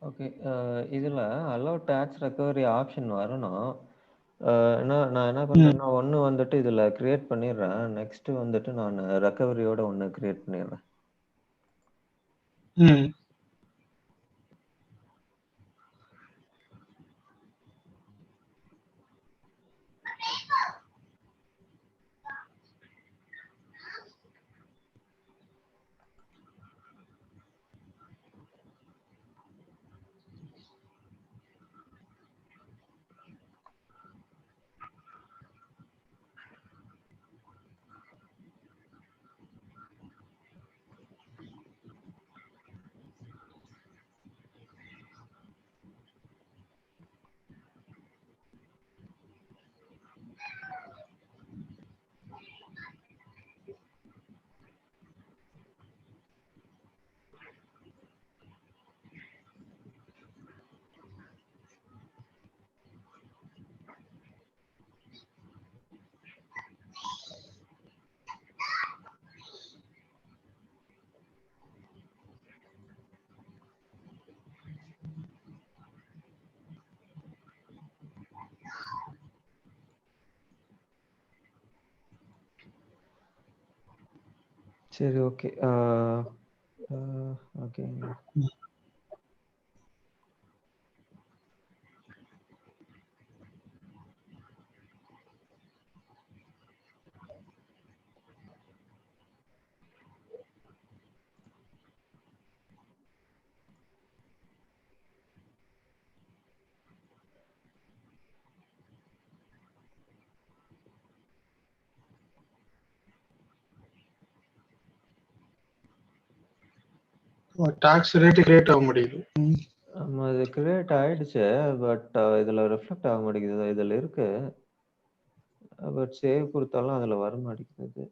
ஓகே. இதுல அலோவ் டாக்ஸ் ரெக்கவரி ஆப்ஷன் வரணும். நான் என்ன பண்றேன்னா, ஒண்ணு வந்துட்டு இதுல கிரியேட் பண்ணிடுறேன். நெக்ஸ்ட் வந்துட்டு நான் ரெக்கவரியோட ஒண்ணு கிரியேட் பண்ணிடுறேன். சரி, okay. Okay. Tax rate create ஆக முடியுது. ஆமா, இது கிரியேட் ஆயிடுச்சு. பட் இதுல ரிஃப்ளெக்ட் ஆக மாட்டேங்குது. இதுல இருக்கு. பட் சேவ் கொடுத்தாலும் அதுல வர மாட்டேங்குது.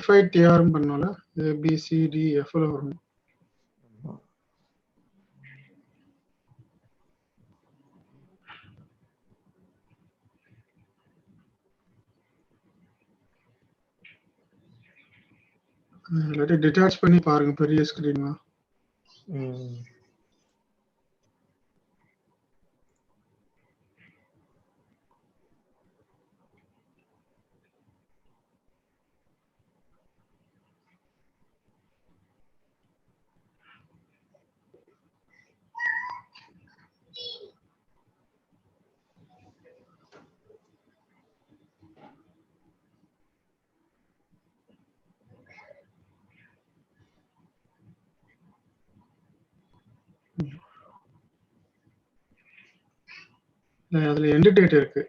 FITR பண்ணோம்ல, ABCDF வரும். இல்லாட்டி டிட்டாச் பண்ணி பாருங்க பெரிய ஸ்கிரீன். அதுல எண்ட் டேட் இருக்கு.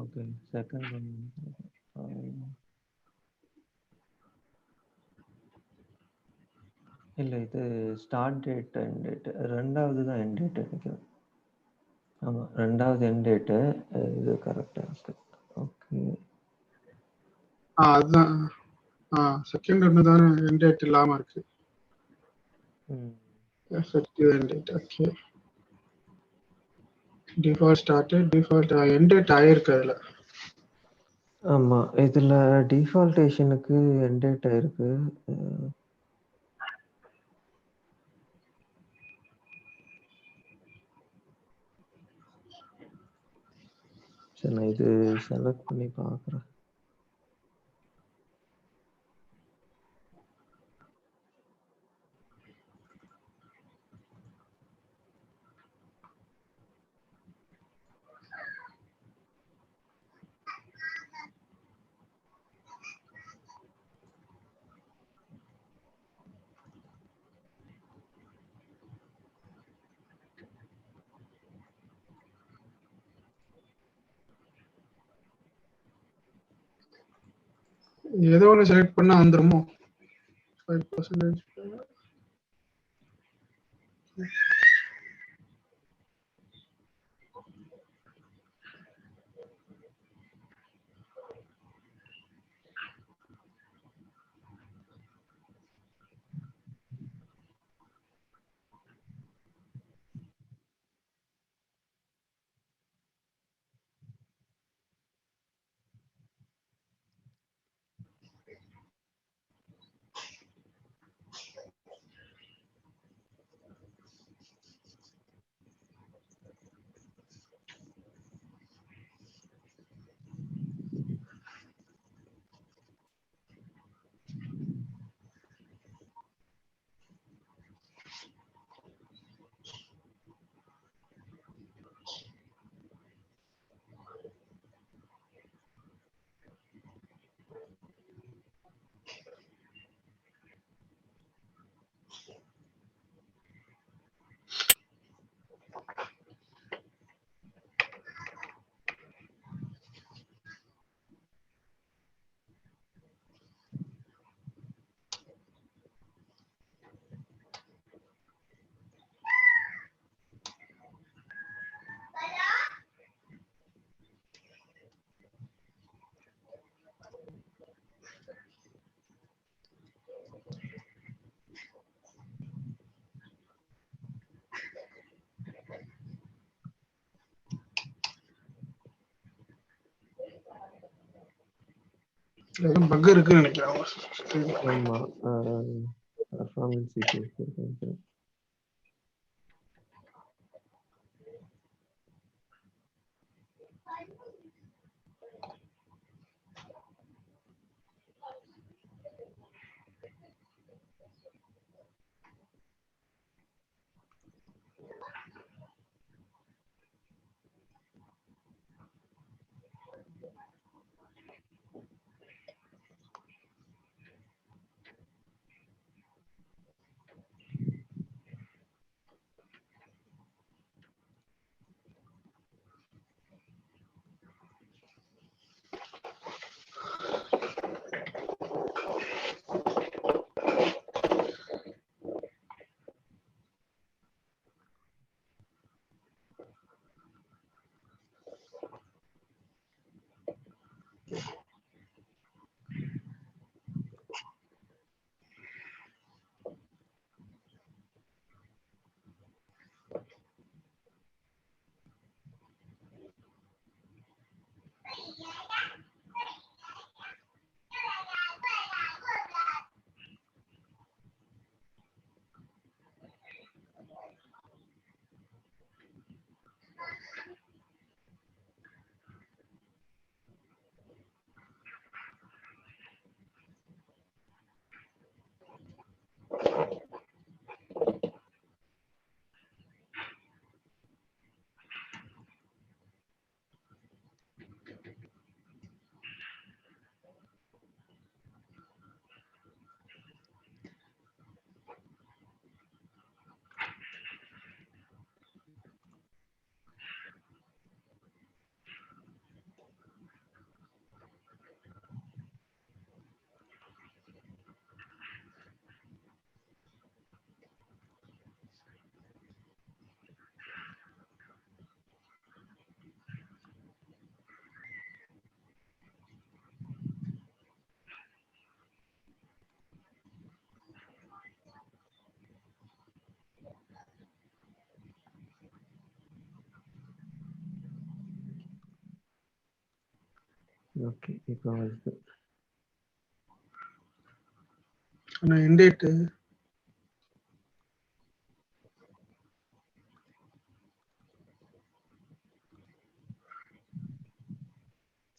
ஓகே, செகண்ட் ஒன் இல்ல, இது ஸ்டார்ட் டேட் எண்ட் டேட் ரெண்டாவது தான் எண்ட் டேட் நினைக்கிறேன். ஆமா, ரெண்டாவது எண்ட் டேட் இது கரெக்டா இருக்கு. ஓகே, அதுதான் செகண்ட் ஒன்று தானே எண்ட் டேட் இல்லாம இருக்கு. Effective end date. Okay, default start date, default end date ஆயிருக்கு அதுல. ஆமா, இதுல டிஃபால்டேஷனுக்கு எண்ட் டேட் ஆயிருக்கு. சரி, நான் இது செலக்ட் பண்ணி பாக்குறேன். ஏதோ ஒன்று செலக்ட் பண்ணா வந்துருமோ? 5%. பக் இருக்குன்னு நினைக்கிறேன். ஆமா, பெர்ஃபார்மன்ஸ் இஷ்யூஸ் இருக்கு. ஓகே. இப்போ வருது. ஆனா எண்டேட்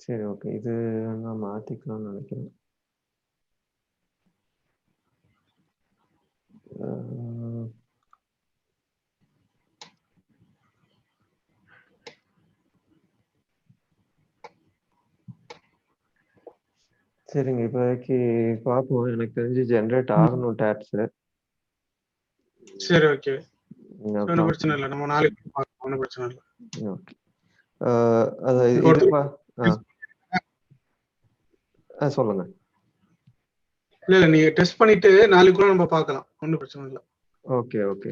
சரி, ஓகே. இது நான் மாத்திக்கலாம்னு நினைக்கிறேன். சரிங்க. இப்போதைக்கு பார்ப்போம். எனக்கு தெரிஞ்சு ஜென்ரேட் ஆகணும் டேப்ஸ். சரி, ஓகே. ஒன்றும் அப்புறம் பிரச்சனை இல்லை, நம்ம நாளைக்கு பார்க்கலாம், ஒன்றும் பிரச்சனை இல்லை. ஓகே. சொல்லுங்க. இல்ல நீங்க டெஸ்ட் பண்ணிட்டு நாளைக்குள்ள நம்ம பார்க்கலாம், ஒன்றும் பிரச்சனை இல்லை. Okay, okay.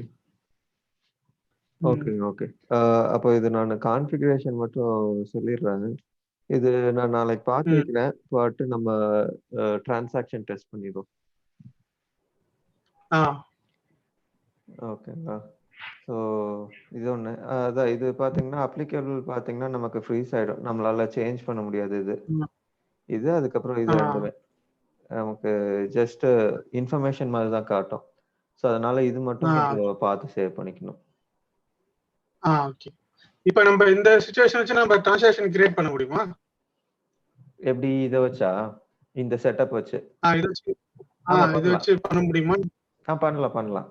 ஓகேங்க, ஓகே. அப்போ இது நான் கான்ஃபிகரேஷன் மட்டும் சொல்லிடுறேன். இது நான் நாளைக்கு பார்த்து வைக்கிறேன். பட் நம்ம டிரான்சாக்ஷன் டெஸ்ட் பண்ணிடுவோம். ஓகேங்களா? ஸோ இது ஒன்று. அதான் இது பார்த்தீங்கன்னா அப்ளிகேபிள் பார்த்தீங்கன்னா நமக்கு ஃப்ரீஸ் ஆகிடும். நம்மளால சேஞ்ச் பண்ண முடியாது இது அதுக்கப்புறம் இது ரெண்டுமே நமக்கு ஜஸ்ட் இன்ஃபர்மேஷன் மாதிரி தான் காட்டும். ஸோ அதனால இது மட்டும் கொஞ்சம் பார்த்து சேவ் பண்ணிக்கணும். ஓகே. இப்போ நம்ம இந்த சிச்சுவேஷன் வச்சு நம்ம டிரான்சாக்ஷன் கிரியேட் பண்ண முடியுமா? எப்படி இதை வச்சா? இந்த செட்டப் வச்சு இதை வச்சு பண்ண முடியுமா? பண்ணலாம்.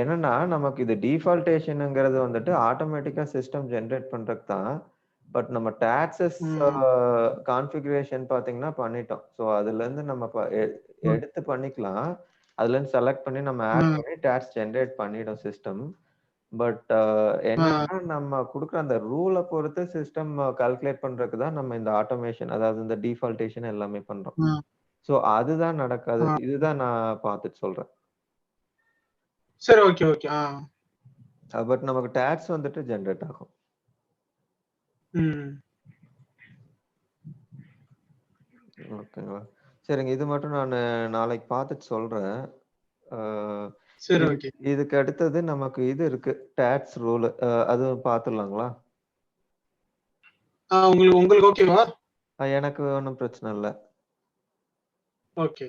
என்னன்னா நமக்கு இது டிஃபால்டேஷனுங்கிறது வந்துட்டு ஆட்டோமேட்டிக்கா சிஸ்டம் ஜென்ரேட் பண்றதுக்கு தான். பட் நம்ம டாக்ஸஸ் கான்ஃபிகரேஷன் பாத்தீங்கன்னா பண்ணிட்டோம். ஸோ அதுல இருந்து நம்ம எடுத்து பண்ணிக்கலாம். அதுல இருந்து செலக்ட் பண்ணி நம்ம ஆட் பண்ணி டாக்ஸ் ஜென்ரேட் பண்ணிடும் சிஸ்டம். பட் என்னன்னா நம்ம கொடுக்குற அந்த ரூலை பொறுத்து சிஸ்டம் கால்குலேட் பண்றதுக்கு தான் நம்ம இந்த ஆட்டோமேஷன், அதாவது இந்த டிஃபால்டேஷன் எல்லாமே பண்றோம். ஸோ அதுதான் நடக்காது. இதுதான் நான் பார்த்துட்டு சொல்றேன். சரி, ஓகே, ஓகே. பட் நமக்கு டாக்ஸ் வந்துட்டு ஜெனரேட் ஆகும். ஓகேங்களா? சரிங்க. இது மட்டும் நான் நாளைக்கு பார்த்துட்டு சொல்றேன். சரி, ஓகே. இதுக்கு அடுத்தது நமக்கு இது இருக்கு, டாக்ஸ் ரூல். அது பார்த்துடலாங்களா? உங்களுக்கு ஓகேவா? எனக்கு ஒன்றும் பிரச்சனை இல்லை. ஓகே.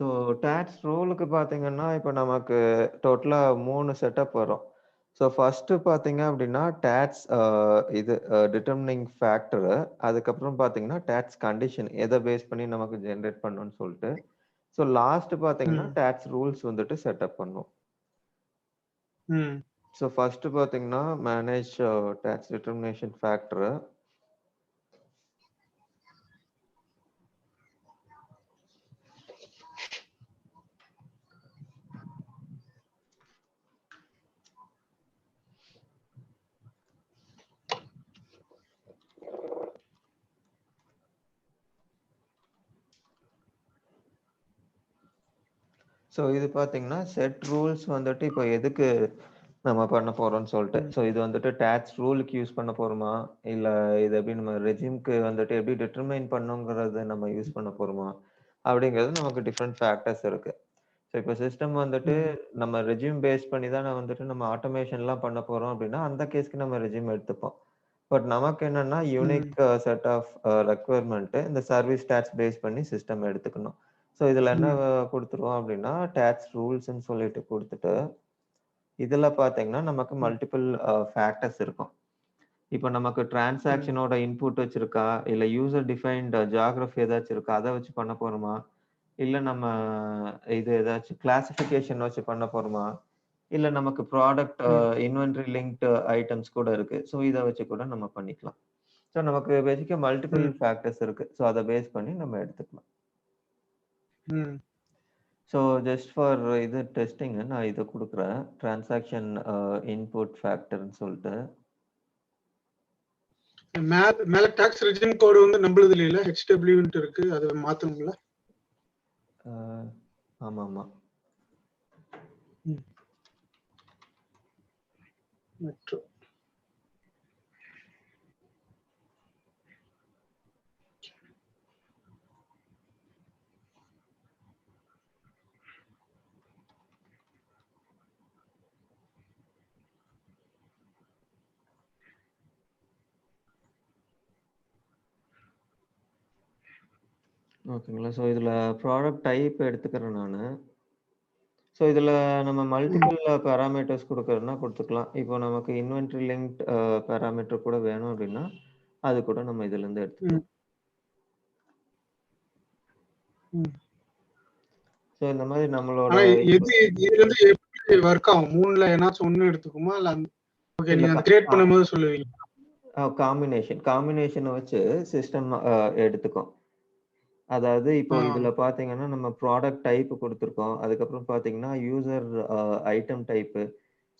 ஸோ டாக்ஸ் ரூலுக்கு பார்த்தீங்கன்னா இப்போ நமக்கு டோட்டலா 3 செட்டப் வரும். ஸோ ஃபர்ஸ்ட் பார்த்தீங்க அப்படின்னா டாக்ஸ் இது டிட்டர்மினிங் ஃபேக்டர். அதுக்கப்புறம் பார்த்தீங்கன்னா டாக்ஸ் கண்டிஷன், எதை பேஸ் பண்ணி நமக்கு ஜென்ரேட் பண்ணணும்னு சொல்லிட்டு. ஸோ லாஸ்ட் பார்த்தீங்கன்னா டாக்ஸ் ரூல்ஸ் வந்துட்டு செட்டப் பண்ணும். ஸோ ஃபர்ஸ்ட் பார்த்தீங்கன்னா manage tax determination factor. So இது பார்த்தீங்கன்னா செட் ரூல்ஸ் வந்துட்டு இப்போ எதுக்கு நம்ம பண்ண போறோம்னு சொல்லிட்டு. ஸோ இது வந்துட்டு டாக்ஸ் ரூலுக்கு யூஸ் பண்ண போறோமா, இல்லை இது எப்படி நம்ம ரெஜிம்க்கு வந்துட்டு எப்படி டிட்டர்மைன் பண்ணுங்கிறத நம்ம யூஸ் பண்ண போறோமா அப்படிங்கிறது நமக்கு டிஃப்ரெண்ட் ஃபேக்டர்ஸ் இருக்கு. ஸோ இப்போ சிஸ்டம் வந்துட்டு நம்ம ரெஜிம் பேஸ் பண்ணி தான் வந்துட்டு நம்ம ஆட்டோமேஷன்லாம் பண்ண போறோம் அப்படின்னா அந்த கேஸ்க்கு நம்ம ரெஜிம் எடுத்துப்போம். பட் நமக்கு என்னன்னா யூனிக் செட் ஆஃப் ரெக்குவயர்மெண்ட் இந்த சர்வீஸ் டாக்ஸ் பேஸ் பண்ணி சிஸ்டம் எடுத்துக்கணும். ஸோ இதுல என்ன கொடுத்துருவோம் அப்படின்னா டாக்ஸ் ரூல்ஸ்ன்னு சொல்லிட்டு கொடுத்துட்டு இதுல பாத்தீங்கன்னா நமக்கு மல்டிபிள் ஃபேக்டர்ஸ் இருக்கும். இப்போ நமக்கு டிரான்சாக்ஷனோட இன்புட் வச்சிருக்கா, இல்ல யூசர் டிஃபைன்ட் ஜியோகிராஃபி ஏதாச்சும் இருக்கா, அதை வச்சு பண்ண போறோமா, இல்ல நம்ம இது ஏதாச்சும் கிளாசிஃபிகேஷன் வச்சு பண்ண போறோமா, இல்ல நமக்கு ப்ராடக்ட் இன்வென்டரி லிங்க்டு ஐட்டம்ஸ் கூட இருக்கு. ஸோ இதை வச்சு கூட நம்ம பண்ணிக்கலாம். ஸோ நமக்கு பேசிக்கா மல்டிபிள் ஃபேக்டர்ஸ் இருக்கு. ஸோ அதை பேஸ் பண்ணி நம்ம எடுத்துக்கலாம். ஸோ ஜஸ்ட் ஃபார் இது டெஸ்டிங் நான் இதை கொடுக்குறேன், டிரான்சாக்ஷன் இன்புட் ஃபேக்டர்னு சொல்லிட்டு. மேல டாக்ஸ் ரெஜிம் கோட் வந்து நம்மளது இல்ல, HWன்ட்டு இருக்கு, அது மாத்தணும்ல? ஆமா ஆமா. மெட்ரோ ஓகேங்களா. ஸோ இதுல ப்ராடக்ட் டைப் எடுத்துக்கிறேன் நானு. ஸோ இதுல நம்ம மல்டிபிள் பாராமீட்டர்ஸ் குடுக்கறதுன்னா குடுத்துக்கலாம். இப்போ நமக்கு இன்வென்டரி லிங்க்ட் பாராமீட்டர் கூட வேணும் அப்படின்னா, அது கூட நம்ம இதுலருந்து ம். எடுத்துக்கலாம். ம். ஸோ இந்த மாதிரி நம்மளோட ஆனா எது இதுல இருந்து எப்படி ஒர்க் ஆகும்? 3ல ஏதாச்சும் ஒண்ணு எடுத்துக்குமா? இல்ல ஓகே இல்ல நீங்க அத கிரியேட் பண்ணும்போது சொல்லுவீங்க. காம்பினேஷன வச்சு சிஸ்டம் எடுத்துக்கும். அதாவது இப்போ ஆ. இதுல பார்த்தீங்கன்னா, நம்ம ப்ராடக்ட் டைப் குடுத்துருக்கோம். அதுக்கப்புறம் பார்த்தீங்கன்னா, யூசர் ஐட்டம் டைப்பு.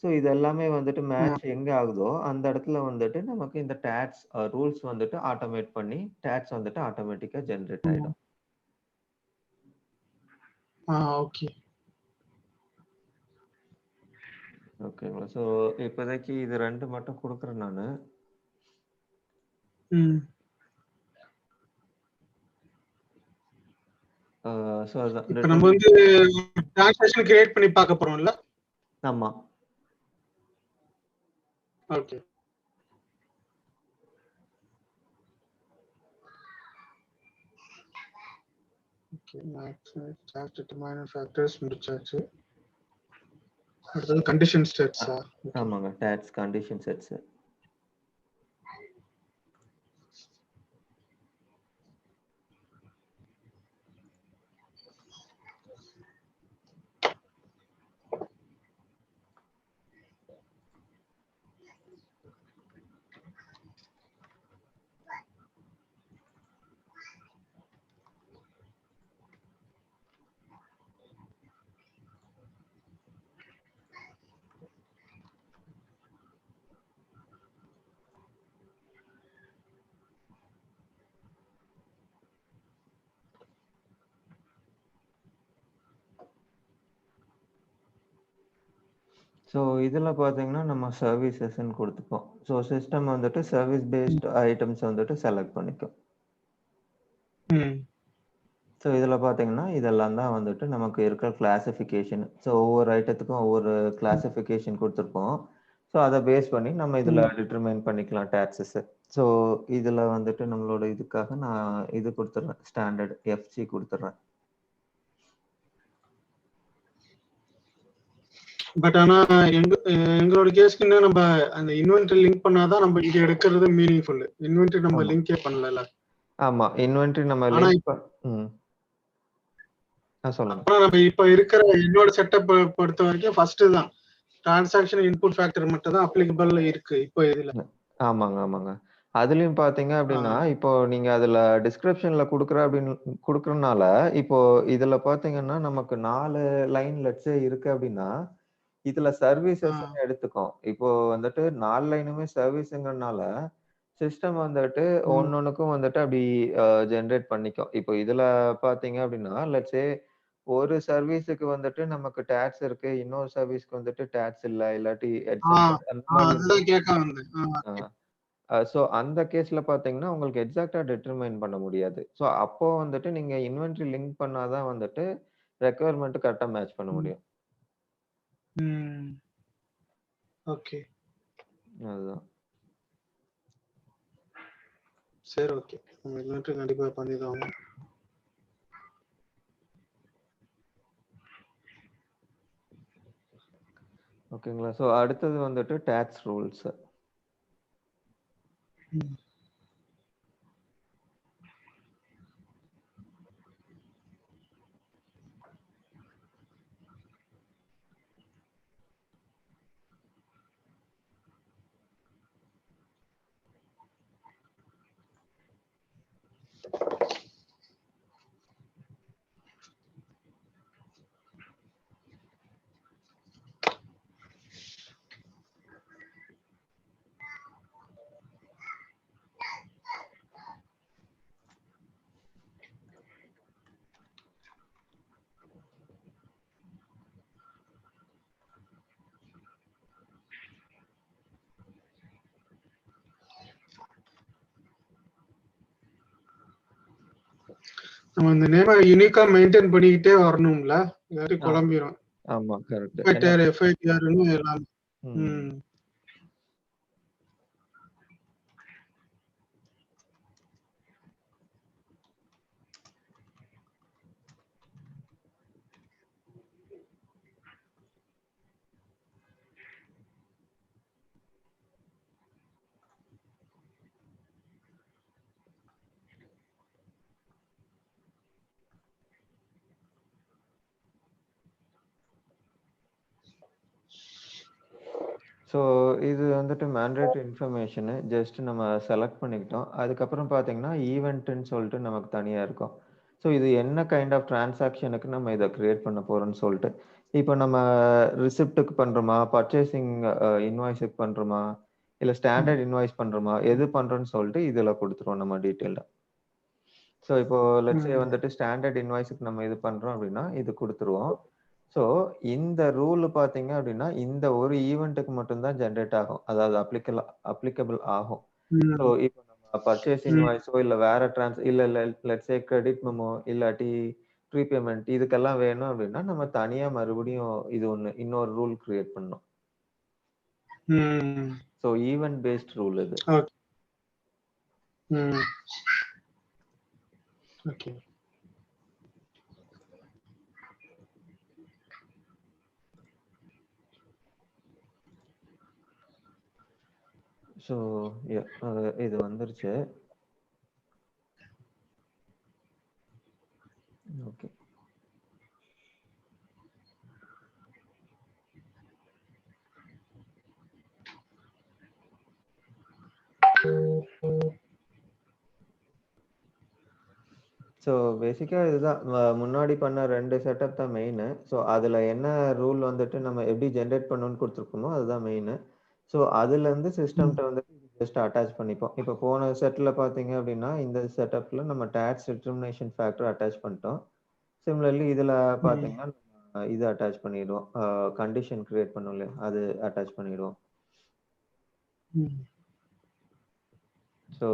ஸோ இது எல்லாமே வந்துட்டு ஆ. மேட்ச் எங்க ஆகுதோ, அந்த இடத்துல வந்துட்டு நமக்கு இந்த டாக்ஸ் ரூல்ஸ் வந்துட்டு ஆட்டோமேட் பண்ணி, டாக்ஸ் வந்துட்டு ஆட்டோமேட்டிக்கா ஜெனரேட் ம். ஆயிடும். ஓகே. ஓகேங்களா. ஸோ இப்போதைக்கு இது 2 மட்டும் குடுக்குறேன் நானு. ம். ஸோ அதான் இப்ப நம்ம டிட்டர்மின் வந்து டிரான்சாக்ஷன் கிரியேட் பண்ணி பார்க்க போறோம்ல? ஆமா. Okay. Okay. Chart determiner factors முடிச்சாச்சு. அடுத்தது கண்டிஷன் அ ஸ்டேட்ஸா? ஓகே. ஆமாங்க. Tax condition sets. ஸோ இதுல பார்த்தீங்கன்னா, நம்ம சர்வீசஸ்ன்னு குடுத்துப்போம். ஸோ சிஸ்டம் வந்துட்டு சர்வீஸ் பேஸ்ட் ஐட்டம்ஸ் வந்துட்டு செலக்ட் பண்ணிக்கும். ம். ஸோ இதுல பார்த்தீங்கன்னா, இதெல்லாம் தான் வந்துட்டு நமக்கு இருக்கிற கிளாசிஃபிகேஷன். ஸோ ஒவ்வொரு ஐட்டத்துக்கும் ஒவ்வொரு கிளாசிஃபிகேஷன் குடுத்துருப்போம். ஸோ அத பேஸ் பண்ணி நம்ம இதுல ம். டிட்டர்மைன் பண்ணிக்கலாம் டாக்ஸஸ. ஸோ இதுல வந்துட்டு நம்மளோட இதுக்காக நான் இது குடுத்துடுறேன். ஸ்டாண்டர்ட் எஃப்சி குடுத்துடுறேன். பட் ஆனா எங்களோட கேஸ்க்கு என்ன நம்ம அந்த இன்வென்டரி லிங்க் பண்ணாதான் நம்ம இங்க எடுக்கிறது மீனிங்ஃபுல். இன்வென்டரி நம்ம ஆமா. லிங்கே பண்ணல. ஆமா. இன்வென்டரி நம்ம ஆனா லிங்க் ம். சொல்லுங்க. ஆனா நம்ம இப்ப இருக்கிற என்னோட செட்டப் பொறுத்த வரைக்கும் ஃபர்ஸ்ட் தான் டிரான்சாக்ஷன் இன்புட் ஃபேக்டர் மட்டும் தான் அப்ளிகபிள் இருக்கு இப்போ இதுல. ஆமாங்க, ஆமாங்க. அதுலயும் பார்த்தீங்க அப்படின்னா, இப்போ நீங்க அதுல டிஸ்கிரிப்ஷன்ல குடுக்குறனால, இப்போ இதுல பார்த்தீங்கன்னா, நமக்கு 4 லைன் லெட்ஸ் சே இருக்கு அப்படின்னா, இதுல சர்வீசஸ்ன்னு எடுத்துக்கும். இப்போ வந்துட்டு 4 லைனுமே சர்வீஸ்ங்கிறனால, சிஸ்டம் வந்துட்டு ஒண்ணொண்ணுக்கும் வந்துட்டு அப்படி ஜெனரேட் பண்ணிக்கும். இப்போ இதுல பார்த்தீங்க அப்படின்னா, லெட்ஸ் சே ஒரு சர்வீஸுக்கு வந்துட்டு நமக்கு டாக்ஸ் இருக்கு. இன்னொரு சர்வீஸ்க்கு வந்துட்டு டாக்ஸ் இல்ல. இல்லாட்டி எக்ஸம்ப்டட் அந்த மாரி அதுதான் கேட்க வந்தேன். ஆ. ஸோ அந்த கேஸ்ல பார்த்தீங்கன்னா, உங்களுக்கு எக்ஸாக்ட்டா டிட்டர்மைன் பண்ண முடியாது. ஸோ அப்போ வந்துட்டு நீங்க இன்வென்டரி லிங்க் பண்ணா தான் வந்துட்டு ரெக்யர்மென்ட் கரெக்ட்டா மேட்ச் பண்ண முடியும். ம். ஓகே. அதுதான். சரி ஓகே. நம்ம இன்வென்டரி கண்டிப்பா பண்ணிதான் ஆகணும். ஓகேங்களா. ஸோ அடுத்தது வந்துட்டு டாக்ஸ் ரூல்ஸ். ம். நம்ம இந்த நேம யூனிக்கா மெயின்டைன் பண்ணிக்கிட்டே வரணும்ல, இல்லாட்டி குழம்பிரும். ஆமா, கரெக்ட். எஃப்ஐடிஆர்னு எல்லாம். ம். ஸோ இது வந்துட்டு மேண்டேட்டரி இன்ஃபர்மேஷனு ஜஸ்ட் நம்ம செலக்ட் பண்ணிக்கிட்டோம். அதுக்கப்புறம் பார்த்தீங்கன்னா, ஈவென்ட்டுன்னு சொல்லிட்டு நமக்கு தனியா இருக்கும். ஸோ இது என்ன கைண்ட் ஆஃப் டிரான்சாக்ஷனுக்கு நம்ம இத கிரியேட் பண்ண போறோம்ன்னு சொல்லிட்டு. இப்போ நம்ம ரிசிப்ட்டுக்கு பண்றோமா? பர்ச்சேசிங் இன்வாய்ஸுக்கு பண்றோமா? இல்ல ஸ்டாண்டர்ட் இன்வாய்ஸ் பண்றோமா? எது பண்றோம்ன்னு சொல்லிட்டு இதுல குடுத்துருவோம் நம்ம டீட்டெயில்டா. ஸோ இப்போ லெட்ஸ் சே வந்துட்டு ஸ்டாண்டர்ட் இன்வாய்ஸுக்கு நம்ம இது பண்றோம் அப்படின்னா, இது குடுத்துருவோம். ஸோ இந்த ரூல் பார்த்தீங்க அப்படின்னா, இந்த ஒரு ஈவென்ட்க்கு மட்டும் தான் ஜெனரேட் ஆகும். அதாவது அப்ளிகபிள் ஆகும். ஸோ இப்போ நம்ம பர்ச்சேஸ் இன்வாய்ஸோ இல்ல வேற இல்ல லெட்ஸ் சே கிரெடிட் மெமோ இல்லாட்டி ப்ரீபேமெண்ட் இதுக்கெல்லாம் வேணும் அப்படின்னா, நம்ம தனியா மறுபடியும் இன்னொரு ரூல் கிரியேட் பண்ணணும். ஸோ ஈவென்ட் பேஸ்ட் ரூல் இது. ஓகே. ஸோ இது வந்துருச்சு. ஓகே. ஸோ பேசிக்கா இதுதான் முன்னாடி பண்ண 2 செட்டப் தான் மெயினு. ஸோ அதுல என்ன ரூல் வந்துட்டு நம்ம எப்படி ஜெனரேட் பண்ணணும்னு குடுத்துருக்கோமோ அதுதான் மெயினு. ஸோ அதுலேருந்து சிஸ்டம்ட்ட வந்துட்டு ஜஸ்ட் அட்டாச் பண்ணிப்போம். இப்போ போன செட்ல பார்த்தீங்க அப்படின்னா, இந்த செட்டப்ல நம்ம டாக்ஸ் டிட்டர்மினேஷன் ஃபேக்டர் அட்டாச் பண்ணிட்டோம். சிமிலர்லி இதுல பார்த்தீங்கன்னா, நம்ம இது அட்டாச் பண்ணிடுவோம். கண்டிஷன் கிரியேட் பண்ணோம் இல்லையா? அது அட்டாச் பண்ணிடுவோம். ஸோ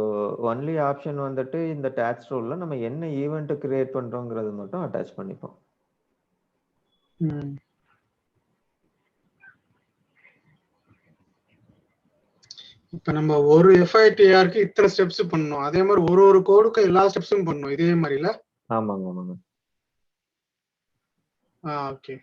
ஒன்லி ஆப்ஷன் வந்துட்டு இந்த டாக்ஸ் ரூல்ல நம்ம என்ன ஈவென்ட் கிரியேட் பண்றோங்கிறது மட்டும் அட்டாச் பண்ணிப்போம். இப்ப நம்ம ஒரு எஃப்ஐடிஆருக்கு இத்தனை ஸ்டெப்ஸ் பண்ணணும். அதே மாதிரி ஒரு கோடுக்கு எல்லா ஸ்டெப்ஸும் பண்ணணும். இதே மாதிரில? ஆமாங்க, ஆமாங்க. ஓகே.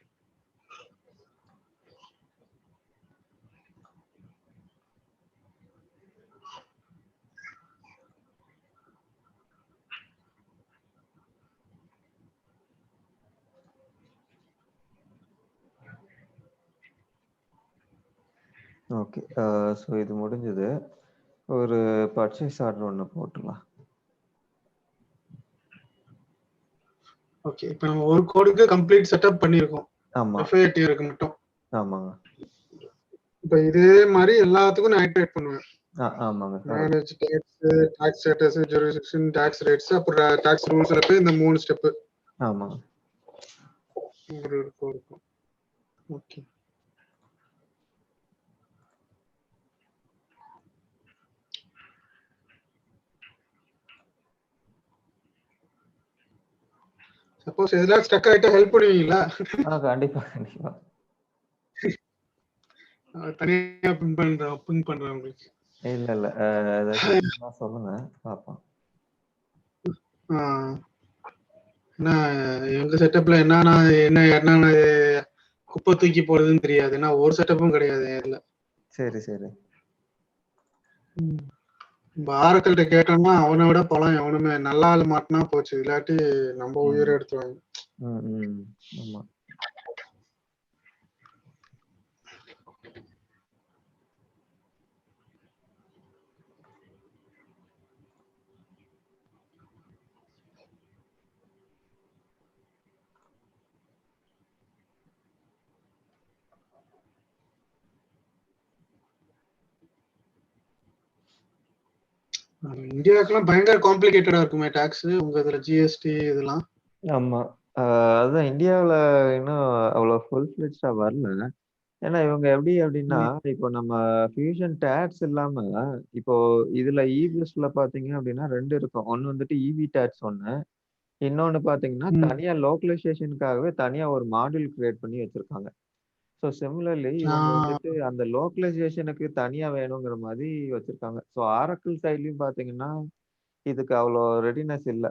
ஓகே. ஸோ இது முடிஞ்சது. ஒரு பர்ச்சேஸ் ஆர்டர் ஒண்ணு போட்டுடலாம். ஓகே. இப்போ நம்ம ஒரு கோடுக்கு கம்ப்ளீட் செட்டப் பண்ணியிருக்கோம். ஆமா. எஃப்ஐடிஆருக்கு மட்டும். ஆமாங்க. இப்போ இதே மாதிரி எல்லாத்துக்கும் நான் ஐட்ரேட் பண்ணுவேன். ஆமாங்க. Manage tax, tax status, jurisdiction, tax rates, அப்புறம் டாக்ஸ் ரூல்ஸ்ல போய் இந்த 3 ஸ்டெப். ஆமாங்க. ஒரு கோடுக்கும். ஓகே. சப்போஸ் எதுல ஸ்டக் ஆயிட்டா ஹெல்ப் பண்ணுவீங்களா? கண்டிப்பா, கண்டிப்பா. தனியா பின் பண்றேன் உங்களுக்கு. இல்ல. சொல்லுங்க பாப்போம். எங்க செட்டப்ல என்ன குப்பை தூக்கி போடுறதுன்னு தெரியாது. ஏன்னா ஒரு செட்டப்பும் கிடையாது இதுல. சரி. ஆரக்கல்கிட்ட கேட்டோம்னா அவனை விட பழம் எவனுமே நல்ல ஆள் மாட்டினா போச்சு. இல்லாட்டி நம்ம உயிரை எடுத்துவாங்க. ஆமா. இந்தியாவுக்குலாம் பயங்கர காம்ப்ளிகேட்டடா இருக்குமே டாக்ஸ். உங்க இதுல ஜிஎஸ்டி இதெல்லாம். ஆமா. அதுதான் இந்தியாவுல இன்னும் அவ்வளவு ஃபுல் ஃபிளெட்ஜ்டா வரல. ஏன்னா இவங்க எப்படி அப்படின்னா, இப்போ நம்ம ஃபியூஷன் டாக்ஸ் இல்லாம இப்போ இதுல இபிஎஸ்ல பாத்தீங்க அப்படின்னா 2 இருக்கும். ஒண்ணு வந்துட்டு இவி டாக்ஸ் ஒண்ணு. இன்னொன்னு பாத்தீங்கன்னா தனியா லோக்கலைசேஷனுக்காகவே தனியா ஒரு மாடியூல் கிரியேட் பண்ணி வச்சிருக்காங்க. ஸோ சிமிலர்லி இவங்க வந்துட்டு அந்த லோக்கலைசேஷனுக்கு தனியா வேணுங்கிற மாதிரி வச்சிருக்காங்க. ஸோ ஆரக்கிள் சைட்லயும் பாத்தீங்கன்னா இதுக்கு அவ்வளோ ரெடினஸ் இல்ல.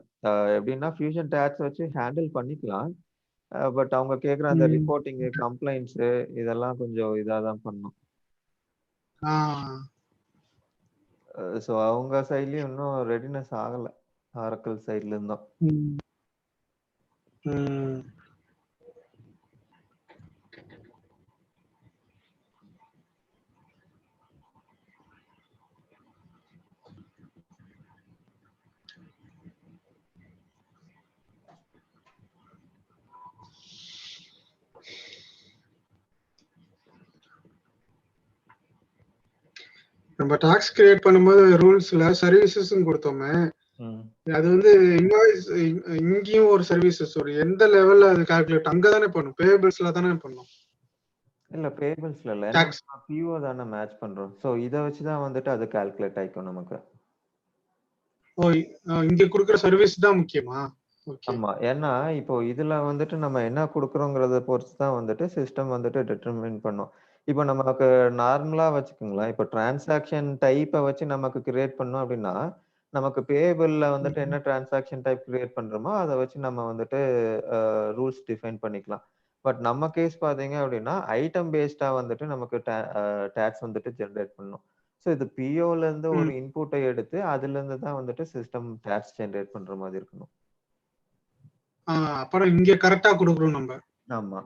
எப்படின்னா ஃபியூஷன் டாக்ஸ் வச்சு ஹேண்டில் பண்ணிக்கலாம். பட் அவங்க கேட்குற அந்த ரிப்போர்ட்டிங், கம்ப்ளைண்ட்ஸ் இதெல்லாம் கொஞ்சம் இதா தான் பண்ணணும். ஸோ அவங்க சைட்லயும் இன்னும் ரெடினஸ் ஆகல. ஆரக்கிள் சைட்ல இருந்தும். நம்ம டாக்ஸ் கிரியேட் பண்ணும்போது ரூல்ஸ்ல சர்வீசஸ் கொடுத்தோமே, அது வந்து இன்வாய்ஸ் இங்கேயும் ஒரு சர்வீசஸ் ஒரு எந்த லெவல்ல அது கால்குலேட் அங்க தானே பண்ணும், பேபிள்ஸ்ல தானே பண்ணும். இல்ல பேபிள்ஸ்ல இல்ல, டாக்ஸ் நம்ம பிஓ தானே மேட்ச் பண்றோம். சோ இத வச்சு தான் வந்துட்டு அது கால்குலேட் ஆயிக்கும் நமக்கு. ஓ இங்க கொடுக்குற சர்வீஸ் தான் முக்கியமா? ஓகே. ஆமா. ஏன்னா இப்போ இதுல வந்துட்டு நம்ம என்ன குடுக்குறோங்கிறத பொறுத்து தான் வந்துட்டு சிஸ்டம் வந்துட்டு டிட்டர்மைன் பண்ணும். இப்போ நமக்கு நார்மலா வச்சுக்கோங்களேன். இப்போ டிரான்சாக்ஷன் டைப்ப வச்சு நமக்கு கிரியேட் பண்ணோம் அப்படின்னா, நமக்கு பேயபிள்ல வந்துட்டு என்ன டிரான்சாக்ஷன் டைப் கிரியேட் பண்றோமோ, அத வச்சு நம்ம வந்துட்டு ரூல்ஸ் டிஃபைன் பண்ணிக்கலாம். பட் நம்ம கேஸ் பார்த்தீங்க அப்படின்னா, ஐட்டம் பேஸ்டா வந்துட்டு நமக்கு டாக்ஸ் வந்துட்டு ஜெனரேட் பண்ணும். ஸோ இது பிஓல இருந்து ஒரு இன்புட்ட எடுத்து, அதுலருந்து தான் வந்துட்டு சிஸ்டம் டாக்ஸ் ஜெனரேட் பண்ற மாதிரி இருக்கணும். அப்புறம் இங்க கரெக்டா கொடுக்குறோம் நம்ம. ஆமா.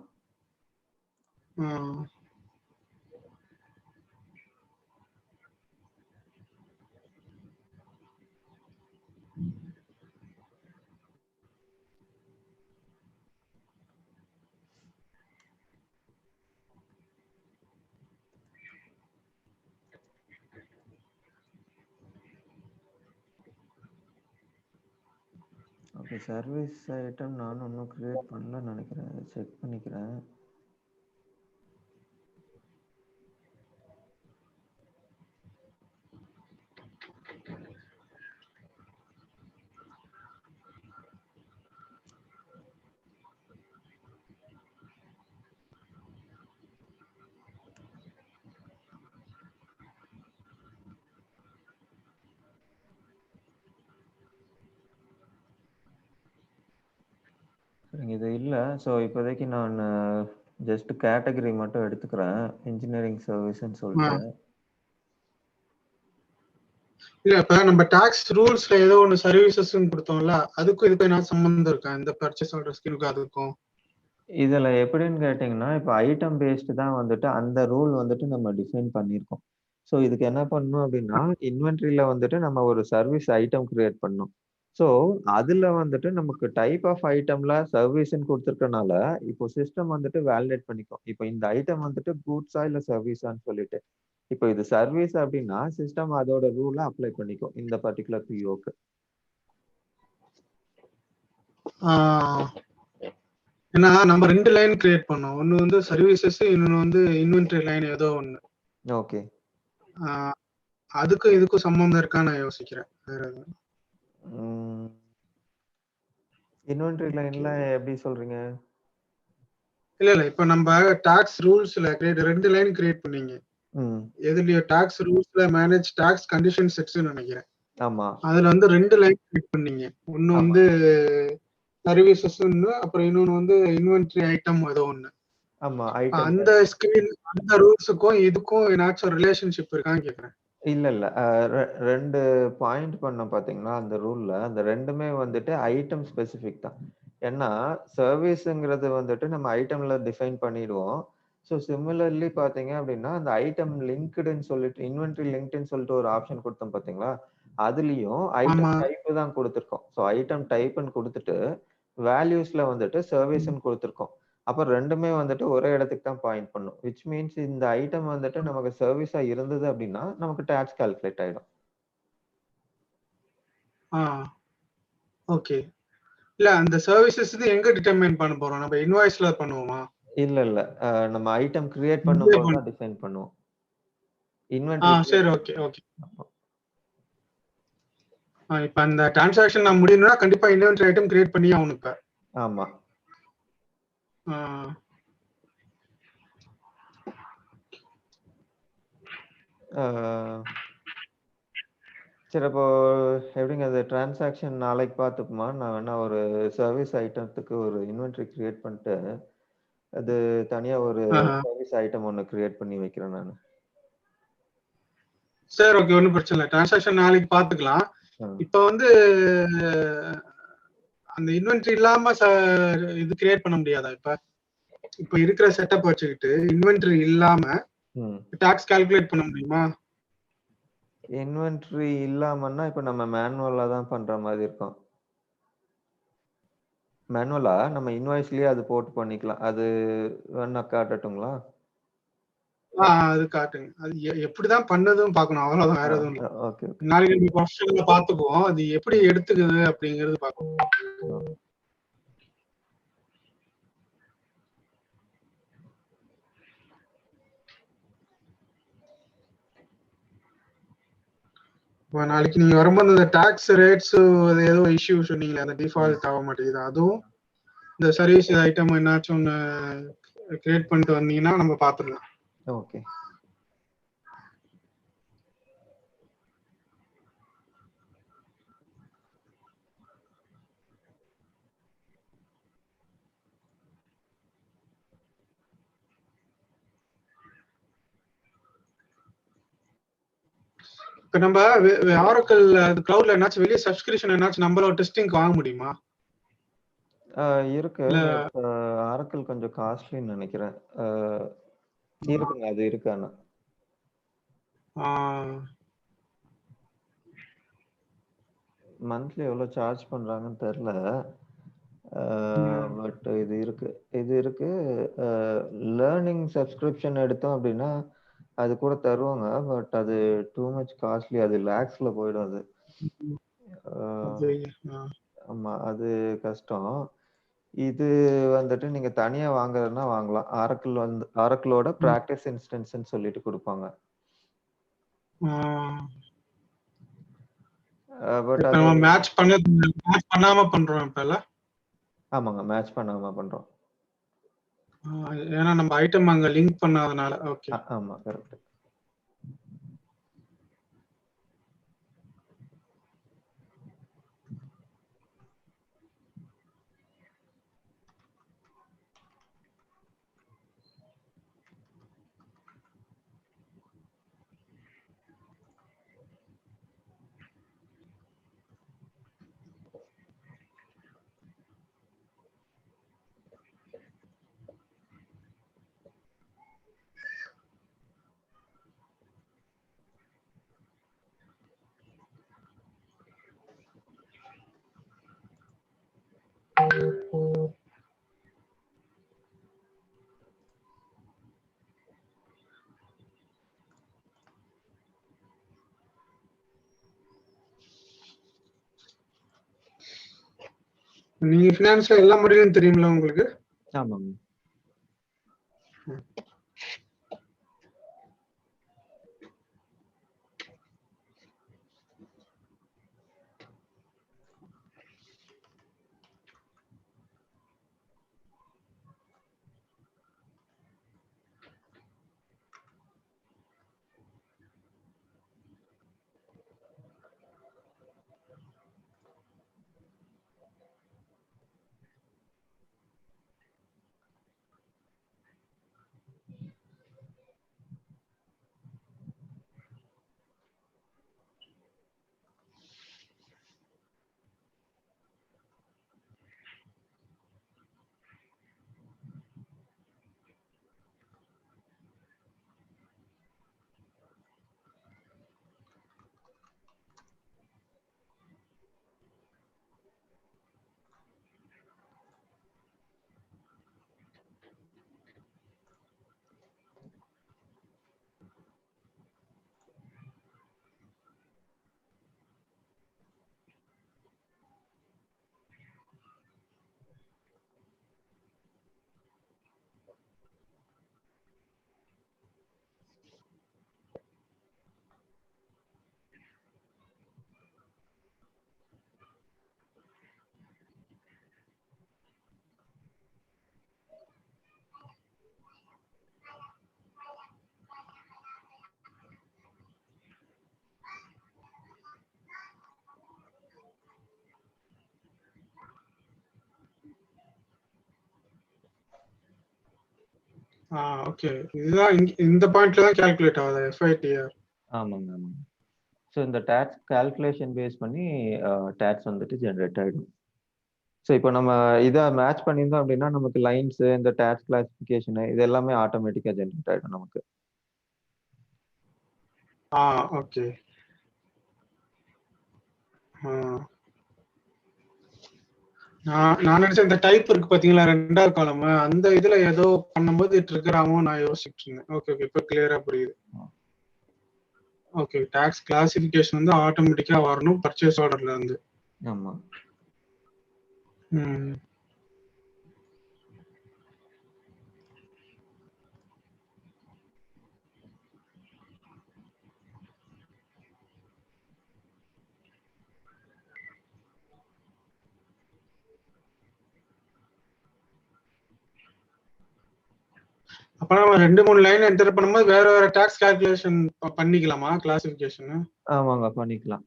ஓகே. சர்வீஸ் ஐட்டம் நான் இன்னும் கிரியேட் பண்ணலன்னு நினைக்கிறேன். செக் பண்ணிக்கிறேன். இது இல்ல. ஸோ இப்போதைக்கு நான் ஜஸ்ட் கேட்டகரி மட்டும் எடுத்துக்கிறேன். இன்ஜினியரிங் சர்வீஸ்ன்னு சொல்லிட்டு. இல்ல இப்ப நம்ம டாக்ஸ் ரூல்ஸ்ல ஏதோ ஒன்னு சர்வீசஸ் கொடுத்தோம்ல, அதுக்கும் இதுக்கும் என்ன சம்பந்தம் இருக்கா? இந்த பர்ச்சேஸ் ஆர்டர் ஸ்கீமுக்கு அதுக்கும்? இதுல எப்படின்னு கேட்டீங்கன்னா, இப்ப ஐட்டம் பேஸ்டு தான் வந்துட்டு அந்த ரூல் வந்துட்டு நம்ம டிஃபைன் பண்ணியிருக்கோம். ஸோ இதுக்கு என்ன பண்ணணும் அப்படின்னா, இன்வென்டரியில வந்துட்டு நம்ம ஒரு சர்வீஸ் ஐட்டம் கிரியேட் பண்ணணும். ஸோ அதுல வந்துட்டு நமக்கு டைப் ஆஃப் ஐட்டம்ல சர்வீஸ்ன்னு குடுத்துருக்கனால, இப்போ சிஸ்டம் வந்துட்டு வேலிடேட் பண்ணிக்கும். இப்போ இந்த ஐட்டம் வந்துட்டு கூட்ஸா இல்ல சர்வீஸான்னு சொல்லிட்டு. இப்போ இது சர்வீஸ் அப்படின்னா, சிஸ்டம் அதோட ரூல அப்ளை பண்ணிக்கும். இந்த பர்ட்டிகுலர் பிஓக்கு. ஏன்னா நம்ம 2 லைன் கிரியேட் பண்ணோம். ஒன்னு வந்து சர்வீசஸ், இன்னொன்னு வந்து இன்வென்டரி லைன் ஏதோ ஒன்னு. ஓகே. அதுக்கும் இதுக்கும் சம்பந்தம் இருக்கான்னு நான் யோசிக்கிறேன். இன்வென்டரி லைன்ல எப்படி சொல்றீங்க? இல்ல இப்ப நம்ம டாக்ஸ் ரூல்ஸ்ல 2 லைன் கிரியேட் பண்ணீங்க. எதுலயோ டாக்ஸ் ரூல்ஸ்ல மேனேஜ் டாக்ஸ் கண்டிஷன் செட்ஸ்னு நினைக்கிறேன். ஆமா. அதுல வந்து 2 லைன் கிரியேட் பண்ணீங்க. ஒன்னு வந்து சர்வீசஸ், அப்புறம் இன்னொன்னு வந்து இன்வென்டரி ஐட்டம் ஏதோ ஒன்னு. ஆமா. ஐட்டம் அந்த ஸ்கிரீன் அந்த ரூல்ஸுக்கும் இதுக்கும் ஏதாச்சும் ரிலேஷன்ஷிப் இருக்கான்னு கேக்குறேன். இல்ல. 2 பாயிண்ட் பண்ணோம் பாத்தீங்களா அந்த ரூல்ல. அந்த 2மே வந்துட்டு ஐட்டம் ஸ்பெசிஃபிக் தான். ஏன்னா சர்வீஸ்ங்கிறது வந்துட்டு நம்ம ஐட்டம்ல டிஃபைன் பண்ணிடுவோம். ஸோ சிமிலர்லி பாத்தீங்க அப்படின்னா, அந்த ஐட்டம் லிங்க்டுன்னு சொல்லிட்டு இன்வென்டரி லிங்க்டுன்னு சொல்லிட்டு ஒரு ஆப்ஷன் கொடுத்தோம் பாத்தீங்களா? அதுலயும் ஐட்டம் டைப் தான் கொடுத்திருக்கோம். ஸோ ஐட்டம் டைப்ன்னு கொடுத்துட்டு வேல்யூஸ்ல வந்துட்டு சர்வீஸ்ன்னு கொடுத்திருக்கோம். அப்ப 2மே வந்துட்டு ஒரே இடத்துக்கு தான் பாயிண்ட் பண்ணும். விச் மீன்ஸ் இந்த ஐட்டம் வந்துட்டு நமக்கு சர்வீஸா இருந்தது அப்படின்னா, நமக்கு டாக்ஸ் கால்குலேட் ஆயிடும். ஓகே. இல்ல அந்த சர்வீசஸ் எங்க டிட்டர்மைன் பண்ண போறோம்? நம்ம இன்வாய்ஸ்ல பண்ணுவோமா? இல்ல. நம்ம ஐட்டம் கிரியேட் பண்ணும்போது தான் டிஃபைன் பண்ணுவோம். இன்வென்டரி சரி, ஓகே. இப்ப அந்த டிரான்சாக்ஷன் நான் முடியணும்னா கண்டிப்பா இன்வென்டரி ஐட்டம் கிரியேட் பண்ணி ஆகணும் இப்ப. ஆமா. சரி, அப்போ எப்படிங்க அது டிரான்சாக்ஷன் நாளைக்கு பார்த்துப்போமா? நான் வேணா ஒரு சர்வீஸ் ஐட்டத்துக்கு ஒரு இன்வென்டரி கிரியேட் பண்ணிட்டு, அது தனியா ஒரு சர்வீஸ் ஐட்டம் ஒன்னு கிரியேட் பண்ணி வைக்கிறேன் நானு. சரி, ஓகே. ஒண்ணும் பிரச்சனை இல்ல. டிரான்சாக்ஷன் நாளைக்கு பாத்துக்கலாம். இப்ப வந்து அந்த இன்வென்டரி இல்லாம இது கிரியேட் பண்ண முடியாதா இப்ப? இப்ப இருக்கிற செட்டப் வச்சுக்கிட்டு இன்வென்டரி இல்லாம டாக்ஸ் கால்குலேட் பண்ண முடியுமா? இன்வென்டரி இல்லாமன்னா இப்ப நம்ம மேனுவலா தான் பண்ற மாதிரி இருக்கும். மேனுவலா நம்ம இன்வாய்ஸ்லயே அது போட்டு பண்ணிக்கலாம். அது வேணா காட்டட்டுங்களா? அது காட்டுங்க. அது எப்படிதான் பண்ணதுன்னு பார்க்கணும். அவ்வளவுதான், வேற எதுவும் இல்ல. Okay okay. நாளைக்கு நம்ம ப்ரொஃபஷனல்ல பார்த்துக்குவோம். அது எப்படி எடுத்துக்குது அப்படிங்கிறது பார்க்கணும். இப்போ நாளைக்கு நீங்க வரும்போது இந்த டாக்ஸ் ரேட்ஸ் ஏதோ இஷ்யூ சொன்னீங்களே, அந்த டிஃபால்ட் ஆக மாட்டேங்குது. அதுவும் இந்த சர்வீஸ் ஐட்டம் என்னாச்சும் ஒன்று கிரியேட் பண்ணிட்டு வந்தீங்கன்னா நம்ம பார்த்துடலாம். ஓகே. இப்போ நம்ம ஆரக்கிள் கிளவுட்ல என்னாச்சும் வெளியே சப்ஸ்கிரிப்ஷன் என்னாச்சும் நம்மளோட டெஸ்டிங்க்கு வாங்க முடியுமா? இருக்கு. ஆரக்கிள் கொஞ்சம் காஸ்ட்லின்னு நினைக்கிறேன். இருக்குங்க, அது இருக்கு. ஆனா மந்த்லி எவ்வளோ சார்ஜ் பண்றாங்கன்னு தெரியல. பட் இது இருக்கு. லேர்னிங் சப்ஸ்கிரிப்ஷன் எடுத்தோம் அப்படின்னா அது கூட தருவாங்க. பட் அது டூ மச் காஸ்ட்லி. அது லேக்ஸ்ல போயிடும் அது. ஆமா, அது கஷ்டம். இது வந்துட்டு நீங்க தனியா வாங்குறதுன்னா வாங்கலாம். ஆரக்கிளோட பிராக்டிஸ் இன்ஸ்டன்ஸ்ன்னு சொல்லிட்டு கொடுப்பாங்க. பட் அது மேட்ச் பண்ணாம பண்றோம் இப்ப. ஆமாங்க, மேட்ச் பண்ணாம பண்றோம். ஏன்னா நம்ம ஐட்டம் அங்க லிங்க் பண்ணாதனால. ஓகே. ஆமா, கரெக்ட். நீங்க ஃபினான்ஸ்ல எல்லா முறையும் தெரியுங்களா உங்களுக்கு? ஆமாங்க. ஓகே. இதுதான் இந்த பாயிண்ட்ல தான் கால்குலேட் ஆகுது FITR. ஆமாங்க ஆமாங்க. ஸோ இந்த டேக்ஸ் கால்குலேஷன் பேஸ் பண்ணி டேக்ஸ் வந்துட்டு ஜென்ரேட் ஆகிடும். ஸோ இப்போ நம்ம இதை மேட்ச் பண்ணியிருந்தோம் அப்படின்னா நமக்கு லைன்ஸ், இந்த டேக்ஸ் கிளாசிஃபிகேஷனு இது எல்லாமே ஆட்டோமேட்டிக்காக ஜென்ரேட் ஆகிடும் நமக்கு. ஓகே. நான் நினைச்சேன் இந்த டைப் இருக்கு பாத்தீங்களா, 2வது காலம் அந்த இதுல ஏதோ பண்ணும்போது ட்ரிகர் ஆகும் நான் யோசிச்சுட்டு இருந்தேன். ஓகே ஓகே, இப்ப கிளியரா புரியுது. ஓகே, டாக்ஸ் கிளாசிஃபிகேஷன் வந்து ஆட்டோமேட்டிக்கா வரணும் பர்ச்சேஸ் ஆர்டர்ல இருந்து. ஆமா. ம். அப்ப நம்ம 2-3 லைன் என்டர் பண்ணும்போது வேற வேற டாக்ஸ் கால்குலேஷன் பண்ணிக்கலாமா கிளாசிஃபிகேஷன்? ஆமாங்க, பண்ணிக்கலாம்.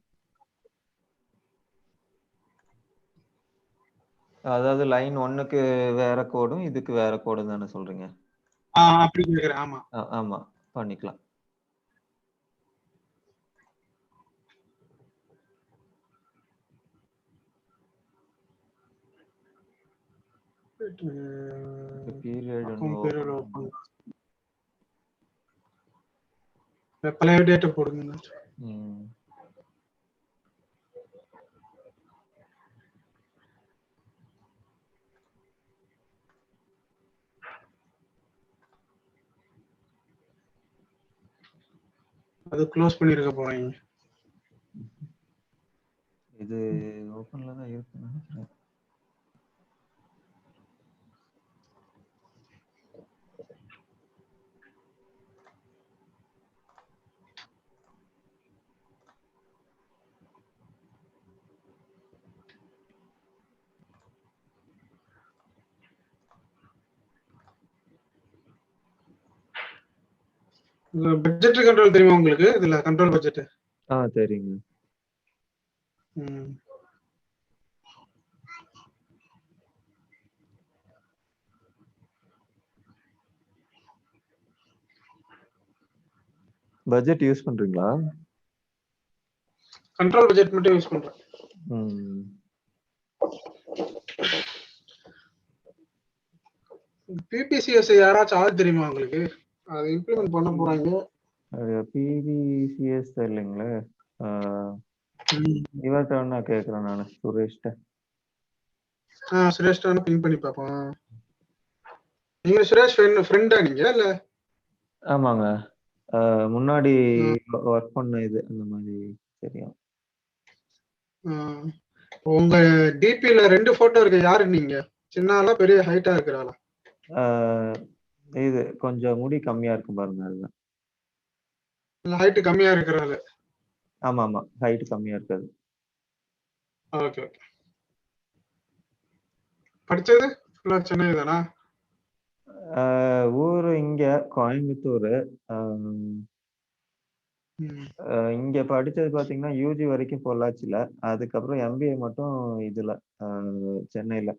அதாவது லைன் 1க்கு வேற கோடும், இதுக்கு வேற கோடும் தானே சொல்றீங்க? அப்படி கேக்குறேன். ஆமா. ஆமா, பண்ணிக்கலாம். பீரியட் ஓபன் பழைய டேட்டா போடுங்க. அது க்ளோஸ் பண்ணிருக்க போறீங்க. இது ஓபன்ல தான் இருக்குன்னு நினைக்கிறேன். பட்ஜெட் கண்ட்ரோல் தெரியுமா உங்களுக்கு? இதுல கண்ட்ரோல் பட்ஜெட். தெரியுங்க. பட்ஜெட் யூஸ் பண்றீங்களா? கண்ட்ரோல் பட்ஜெட் மட்டும் யூஸ் பண்றேன். பிபிசிஎஸ் யாராச்சும் ஆள் தெரியுமா உங்களுக்கு? அதை இம்ப்ளிமெண்ட் பண்ண போறாங்க. பிபிசிஎஸ் தெரியலங்களே. இவர்கிட்ட நான் கேட்கிறேன் நானு, சுரேஷ்ட. சுரேஷ்ட பின் பண்ணி பார்ப்போம். நீங்க சுரேஷ் ஃப்ரெண்டா நீங்க இல்ல? ஆமாங்க, முன்னாடி ஒர்க் பண்ண இது அந்த மாதிரி தெரியும். உங்க டிபில 2 போட்டோ இருக்கு. யாரு நீங்க? சின்ன ஆளா பெரிய ஹைட்டா இருக்கிறாளா? இது கொஞ்சம் முடி கம்மியா இருக்கும் பாருங்க, அதுதான். ஹைட் கம்மியா இருக்கிறாள். ஆமா ஆமா, ஹைட் கம்மியா இருக்காது. Okay okay. படிச்சது ஃபுல்லா சென்னை தானா? ஊரு இங்க கோயம்புத்தூர். இங்க படிச்சது பாத்தீங்கன்னா யூஜி வரைக்கும் பொள்ளாச்சில, அதுக்கப்புறம் எம்பிஏ மட்டும் இதுல சென்னையில.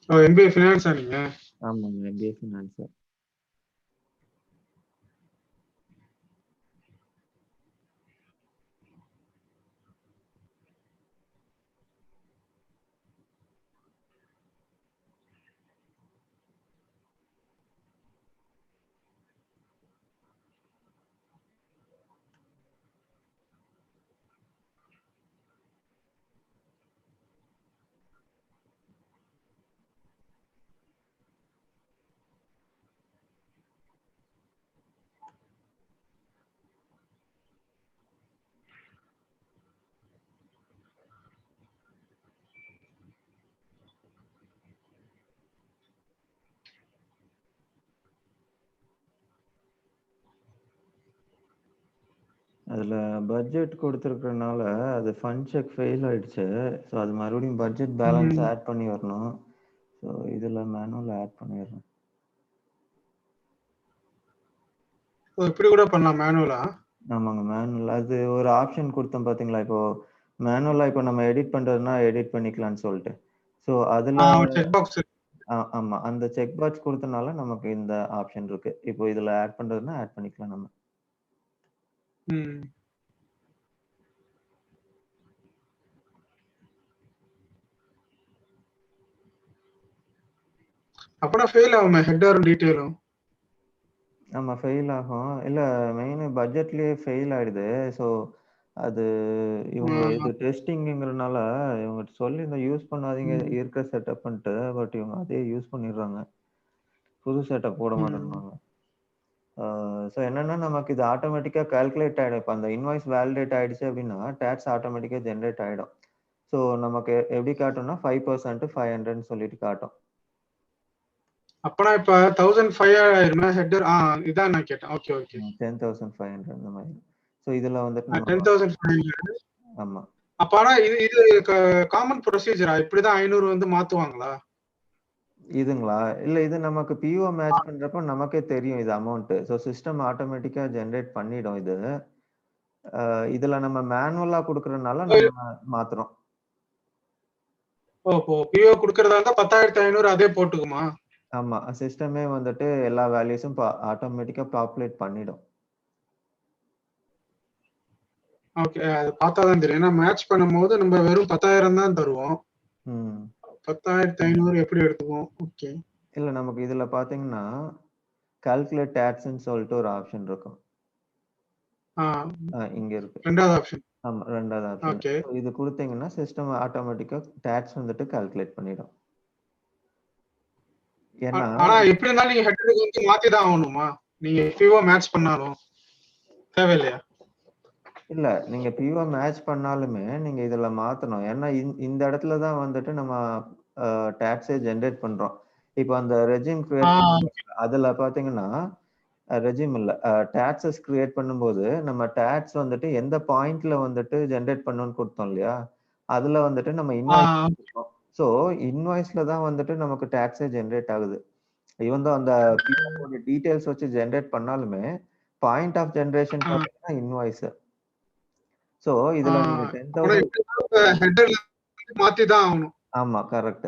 எம்பிஏ ஃபினான்ஸா நீங்க? ஆமாங்க, எம்பிஏ ஃபினான்ஸ். அதுல பட்ஜெட் கொடுத்துருக்கறனால அது ஃபண்ட் செக் ஃபெயில் ஆயிடுச்சு. ஸோ அது மறுபடியும் பட்ஜெட் பேலன்ஸ் ஆட் பண்ணி வரணும். ஸோ இதுல மேனுவல் ஆட் பண்ணிடுறேன். இப்படி கூட பண்ணலாம் மேனுவலா? ஆமாங்க, மேனுவல். அது ஒரு ஆப்ஷன் கொடுத்தோம் பாத்தீங்களா, இப்போ மேனுவலா இப்போ நம்ம எடிட் பண்றதுன்னா எடிட் பண்ணிக்கலாம்னு சொல்லிட்டு. ஸோ அதுல செக் பாக்ஸ். ஆமா, அந்த செக் பாக்ஸ் கொடுத்தனால நமக்கு இந்த ஆப்ஷன் இருக்கு. இப்போ இதுல ஆட் பண்றதுன்னா ஆட் பண்ணிக்கலாம் நம்ம. அப்பனா ஃபெயில் ஆகுமே ஹெட்டரும் டீடைலும். ஆமா, ஃபெயில் ஆகும். இல்ல மெயின் பட்ஜெட்லயே ஃபெயில் ஆயிடுது. ஸோ அது இவங்க இது ம். டெஸ்டிங்கிறனால இவங்க சொல்லி இந்த யூஸ் பண்ணாதீங்க ம். இருக்கிற செட்டப்ன்ட்டு. பட் இவங்க அதே யூஸ் பண்ணிடுறாங்க. புது செட்டப் போட ம். மாட்டேன்றாங்க. ஸோ என்னன்னா நமக்கு இது ஆட்டோமேட்டிக்கா கால்குலேட் ஆயிடும். இப்ப அந்த இன்வாய்ஸ் வேலிடேட் ஆயிடுச்சு அப்படின்னா, டாக்ஸ் ஆட்டோமேட்டிக்கா ஜெனரேட் ஆயிடும். ஸோ நமக்கு எப்படி காட்டும்னா 5% 500ன்னு சொல்லிட்டு காட்டும். அப்பனா இப்ப 1500 ஆயிருமே ஹெட்டர். இதான் நான் கேட்டேன். Okay, okay. 10,500 அந்த மாதிரி. ஸோ இதுல வந்துட்டு நம்ம 10,500. ஆமா. அப்ப ஆனா இது இது காமன் ப்ரொசீஜரா? இப்படிதான் 500 வந்து மாத்துவாங்களா? இதுங்களா? இல்ல இது நமக்கு பிஓ மேட்ச் பண்றப்ப நமக்கே தெரியும் இது அமௌண்ட். ஸோ சிஸ்டம் ஆட்டோமேட்டிக்கா ஜெனரேட் பண்ணிடும் இது. இதுல நம்ம மேனுவலா குடுக்கறனால நம்ம மாத்துறோம். ஓஹோ! பிஓ குடுக்கறதா இருந்தா 10,500 அதே போட்டுக்குமா? ஆமா. சிஸ்டமே வந்துட்டு எல்லா வேல்யூஸும் ஆட்டோமேட்டிக்கா பாப்புலேட் பண்ணிடும். ஓகே. அது பார்த்தா தான் தெரியும். ஏன்னா மேட்ச் பண்ணும்போது நம்ம வெறும் 10,000 தான் தருவோம். ம். 10,500 எப்படி எடுத்துக்குவோம்? ஓகே. இல்ல நமக்கு இதுல பார்த்தீங்கன்னா, கால்குலேட் டாக்ஸ்ன்னு சொல்லிட்டு ஒரு ஆப்ஷன் இருக்கும். ஆ இங்க இருக்கு. 2வது ஆப்ஷன். ஆமா 2வது ஆப்ஷன். ஓகே. ஸோ இது குடுத்தீங்கன்னா, சிஸ்டம் ஆட்டோமேட்டிக்கா டாக்ஸ் வந்துட்டு கால்குலேட் பண்ணிடும். ஏன்னா ஆனா எப்படி இருந்தாலும் நீங்க ஹெட்டருக்கு வந்து மாத்தி தான் ஆகணுமா? நீங்க பிஓ மேட்ச் பண்ணாலும். தேவையில்லையா? இல்ல நீங்க பிஓ மேட்ச் பண்ணாலுமே, நீங்க இதுல மாத்தணும். ஏன்னா இந்த இடத்துல தான் வந்துட்டு நம்ம டாக்ஸே ஜெனரேட் பண்றோம். இப்ப அந்த ரெஜிம் ஆ கிரியேட் பண்ணும்போது அதுல பார்த்தீங்கன்னா, ரெஜிம் இல்ல. டாக்ஸஸ் கிரியேட் பண்ணும்போது, நம்ம டாக்ஸ் வந்துட்டு எந்த பாயிண்ட்ல வந்துட்டு ஜெனரேட் பண்ணணும்னு குடுத்தோம் இல்லையா? அதுல வந்துட்டு நம்ம ஆ இன்வாய்ஸ் குடுத்துருக்கோம். ஸோ இன்வாய்ஸ்ல தான் வந்துட்டு நமக்கு டாக்ஸே ஜெனரேட் ஆகுது. ஈவன் தோ அந்த பிஓ டீடைல்ஸ் வச்சு ஜெனரேட் பண்ணாலுமே, பாயிண்ட் ஆஃப் ஜெனரேஷன் ஆ பார்த்தீங்கன்னா இன்வாய்ஸ். ஸோ ஆ இதுல நீங்க ஆனா 10,000 எப்படி இருந்தாலும் ஹெட்டர்ல மாத்தி தான் ஆகணும். ஆமா கரெக்ட்.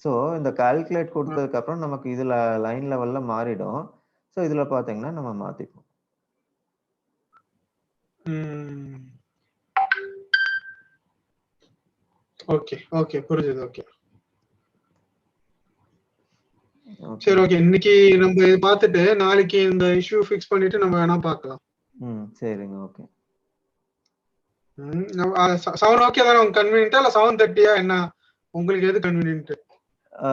ஸோ இந்த கால்குலேட் ஆ. குடுத்ததுக்கு அப்புறம் நமக்கு இதுல லைன் லெவல்ல மாறிடும். ஸோ இதுல பார்த்தீங்கன்னா நம்ம மாத்திப்போம். ம். Okay, okay. புரிஞ்சது. ஓகே. ஓகே. சரி, ஓகே. இன்னைக்கு நம்ம இத பார்த்துட்டு, நாளைக்கு இந்த இஷ்யூ ஃபிக்ஸ் பண்ணிட்டு நம்ம வேணா பார்க்கலாம். சரிங்க. ஓகே. ம். 7 ஓகே தானே உங்களுக்கு கன்வீனியன்ட்டா? இல்ல 7:30யா என்ன? உங்களுக்கு எது கன்வீனியன்ட்? ஆ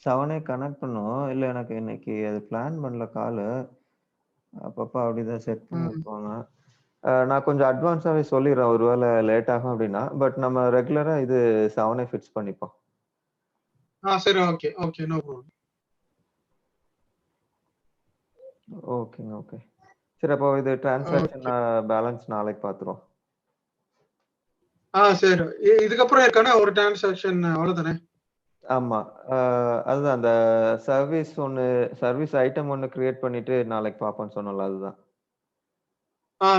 7 கனெக்ட் பண்ணுவோம். இல்ல எனக்கு இன்னைக்கு அது பிளான் பண்ணல காலு. அப்பப்ப அப்படிதான் செட் பண்ணி ம். விட்டுருவாங்க. நான் கொஞ்சம் அட்வான்ஸாவே சொல்லிர்றேன். ஒருவேள லேட் ஆகும் அப்படின்னா. பட் நம்ம ரெகுலரா இது 7 ஃபிக்ஸ் பண்ணிப்போம். சரி. Okay, okay. No problem. ஓகேங்க. ஓகே. சரி அப்போ இது டிரான்சாக்ஷன் ஓகே. பேலன்ஸ் நாளைக்கு பார்த்துருவோம். சரி. இதுக்கப்புறம் இருக்கானே ஒரு டிரான்சாக்ஷன் அவ்வளவுதானே? ஆமா. அ அதுதான் அந்த சர்வீஸ் ஐட்டம் ஒண்ணு கிரியேட் பண்ணிட்டு நாளைக்கு பார்ப்போம்ன்னு சொன்னோம்ல அதுதான்.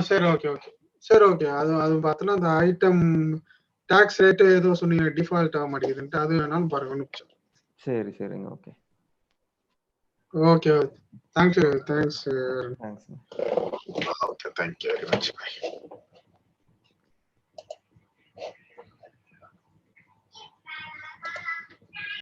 சரி. Okay, okay. சரி, ஓகே. அது பார்த்தோன்னா அந்த ஐட்டம் டாக்ஸ் ரேட் ஏதோ சொன்னீங்க டிஃபால்ட் ஆக மாட்டேங்குதுன்ட்டு. அது வேணாலும் பாருங்க. ஒண்ணும் பிரச்சனை இல்ல. சரி, சரிங்க. ஓகே. ஓகே. தேங்க்ஸ். தேங்க்ஸ்ங்க. Okay, thank you very much. Bye.